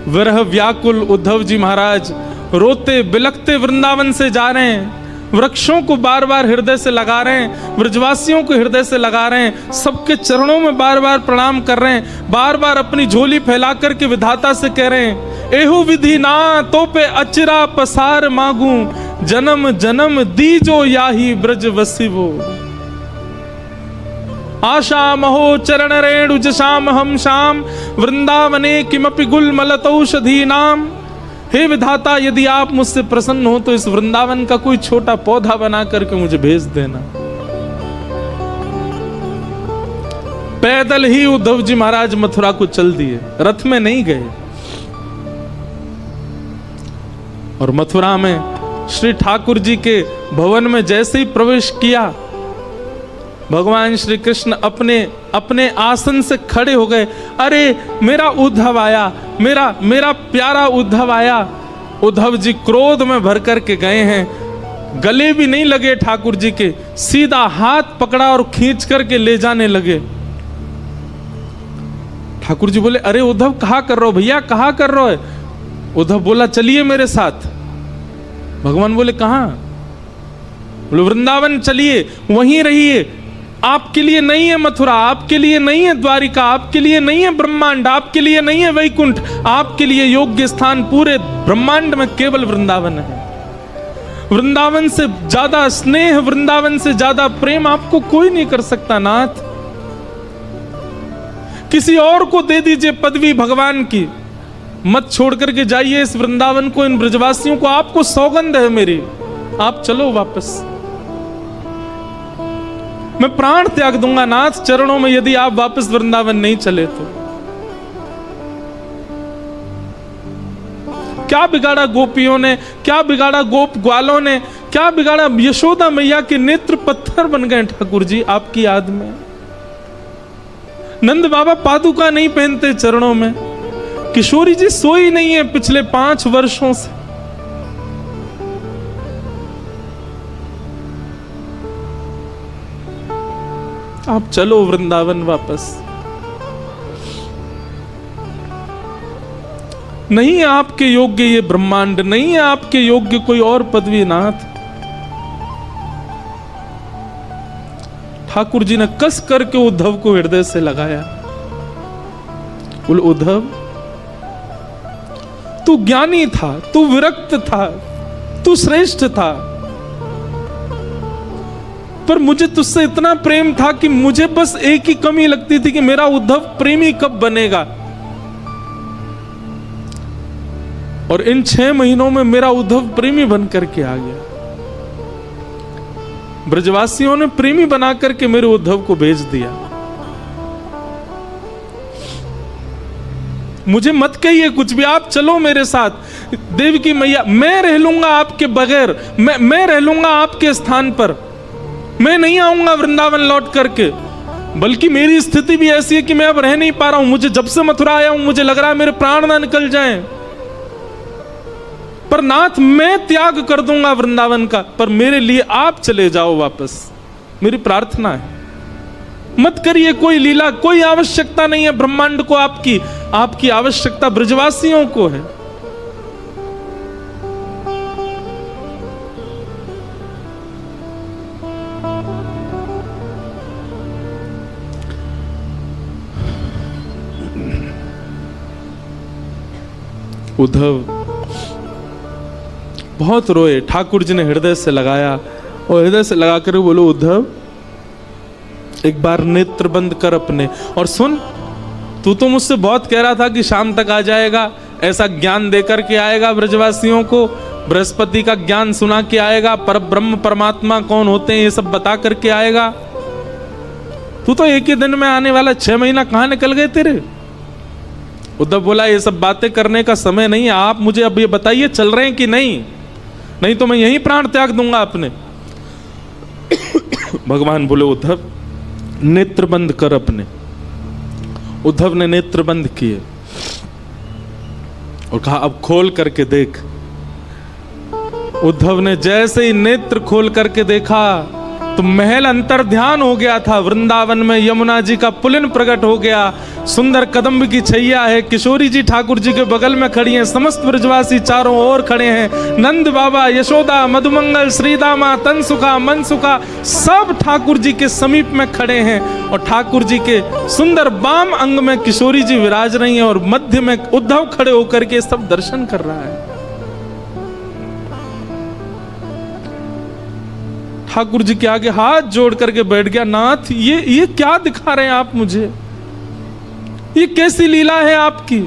विरह व्याकुल उद्धव जी महाराज रोते बिलखते वृंदावन से जा रहे हैं। वृक्षों को बार बार हृदय से लगा रहे हैं, ब्रजवासियों को हृदय से लगा रहे हैं, सबके चरणों में बार बार प्रणाम कर रहे हैं, बार बार अपनी झोली फैला करके विधाता से कह रहे हैं, एहु विधि ना तो पे अचिरा पसार मांगू, जन्म जन्म दीजो याही ब्रज वसिवो। आशा महो चरण रेणु जशाम हम शाम, वृंदावने किमपि गुल मलतौषधि नाम। हे विधाता, यदि आप मुझसे प्रसन्न हो तो इस वृंदावन का कोई छोटा पौधा बना करके मुझे भेज देना। पैदल ही उद्धव जी महाराज मथुरा को चल दिए, रथ में नहीं गए। और मथुरा में श्री ठाकुर जी के भवन में जैसे ही प्रवेश किया, भगवान श्री कृष्ण अपने आसन से खड़े हो गए। अरे मेरा उद्धव आया, मेरा प्यारा उद्धव आया। उद्धव जी क्रोध में भर करके गए हैं, गले भी नहीं लगे ठाकुर जी के, सीधा हाथ पकड़ा और खींच करके ले जाने लगे। ठाकुर जी बोले, अरे उद्धव कहाँ कर रहे हो भैया, कहाँ कर रहे हो? उद्धव बोला, चलिए मेरे साथ। भगवान बोले, कहाँ? बोले, वृंदावन चलिए, वहीं रहिए। आपके लिए नहीं है मथुरा, आपके लिए नहीं है द्वारिका, आपके लिए नहीं है ब्रह्मांड, आपके लिए नहीं है वैकुंठ, आपके लिए योग्य स्थान पूरे ब्रह्मांड में केवल वृंदावन है। वृंदावन से ज्यादा स्नेह, वृंदावन से ज्यादा प्रेम आपको कोई नहीं कर सकता नाथ। किसी और को दे दीजिए पदवी भगवान की, मत छोड़ करके जाइए इस वृंदावन को, इन ब्रजवासियों को। आपको सौगंध है मेरी, आप चलो वापस। मैं प्राण त्याग दूंगा नाथ चरणों में, यदि आप वापस वृंदावन नहीं चले तो। क्या बिगाड़ा गोपियों ने, क्या बिगाड़ा गोप ग्वालों ने, क्या बिगाड़ा? यशोदा मैया के नेत्र पत्थर बन गए ठाकुर जी आपकी याद में। नंद बाबा पादुका नहीं पहनते चरणों में। किशोरी जी सोई नहीं है पिछले 5 वर्षों से। आप चलो वृंदावन वापस। नहीं है आपके योग्य ये ब्रह्मांड, नहीं है आपके योग्य कोई और पदवी नाथ। ठाकुर जी ने कस करके उद्धव को हृदय से लगाया। बोले, उद्धव तू ज्ञानी था, तू विरक्त था, तू श्रेष्ठ था, पर मुझे तुझसे इतना प्रेम था कि मुझे बस एक ही कमी लगती थी कि मेरा उद्धव प्रेमी कब बनेगा। और इन 6 महीनों में मेरा उद्धव प्रेमी बन करके आ गया। ब्रजवासियों ने प्रेमी बना करके मेरे उद्धव को भेज दिया। मुझे मत कहिए कुछ भी, आप चलो मेरे साथ। देवकी मैया, मैं रह लूंगा आपके बगैर, मैं रह लूंगा आपके स्थान पर, मैं नहीं आऊंगा वृंदावन लौट करके। बल्कि मेरी स्थिति भी ऐसी है कि मैं अब रह नहीं पा रहा हूं। मुझे जब से मथुरा आया हूं मुझे लग रहा है मेरे प्राण ना निकल जाएं। पर नाथ, मैं त्याग कर दूंगा वृंदावन का, पर मेरे लिए आप चले जाओ वापस, मेरी प्रार्थना है। मत करिए कोई लीला, कोई आवश्यकता नहीं है ब्रह्मांड को आपकी, आपकी आवश्यकता ब्रजवासियों को है। उद्धव बहुत रोए। ठाकुर जी ने हृदय से लगाया और हृदय से लगाकर बोलो, उद्धव एक बार नेत्र बंद कर अपने और सुन। तू तो मुझसे बहुत कह रहा था कि शाम तक आ जाएगा, ऐसा ज्ञान देकर के आएगा ब्रजवासियों को, बृहस्पति का ज्ञान सुना के आएगा, पर ब्रह्म परमात्मा कौन होते हैं ये सब बता करके आएगा। तू तो एक ही दिन में आने वाला, 6 महीना कहां निकल गए तेरे। उद्धव बोला, ये सब बातें करने का समय नहीं है, आप मुझे अब ये बताइए चल रहे हैं कि नहीं, नहीं तो मैं यहीं प्राण त्याग दूंगा अपने। भगवान बोले, उद्धव नेत्र बंद कर अपने। उद्धव ने नेत्र बंद किए और कहा, अब खोल करके देख। उद्धव ने जैसे ही नेत्र खोल करके देखा तो महल अंतर ध्यान हो गया था। वृंदावन में यमुना जी का पुलिन प्रकट हो गया, सुंदर कदम्ब की छैया है, किशोरी जी ठाकुर जी के बगल में खड़ी हैं, समस्त ब्रजवासी चारों ओर खड़े हैं, नंद बाबा, यशोदा, मधुमंगल, श्रीदामा, तनसुखा, मनसुखा सब ठाकुर जी के समीप में खड़े हैं। और ठाकुर जी के सुंदर बाम अंग में किशोरी जी विराज रही हैं और मध्य में उद्धव खड़े होकर के सब दर्शन कर रहा है। ठाकुर जी के आगे हाथ जोड़ करके बैठ गया, नाथ ये क्या दिखा रहे हैं आप मुझे, ये कैसी लीला है आपकी,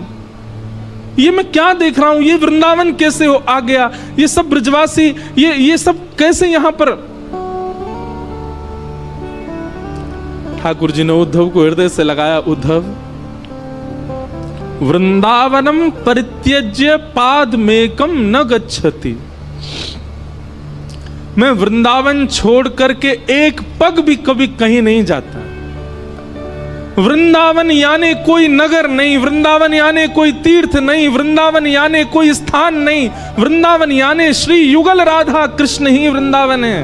ये मैं क्या देख रहा हूं, ये वृंदावन कैसे आ गया, ये सब ब्रजवासी ये सब कैसे यहां पर। ठाकुर जी ने उद्धव को हृदय से लगाया, उद्धव वृंदावनम परित्यज्य पादमेकम न गच्छति। मैं वृंदावन छोड़ करके एक पग भी कभी कहीं नहीं जाता। वृंदावन यानी कोई नगर नहीं, वृंदावन यानी कोई तीर्थ नहीं, वृंदावन यानी कोई स्थान नहीं, वृंदावन यानी श्री युगल राधा कृष्ण ही वृंदावन है।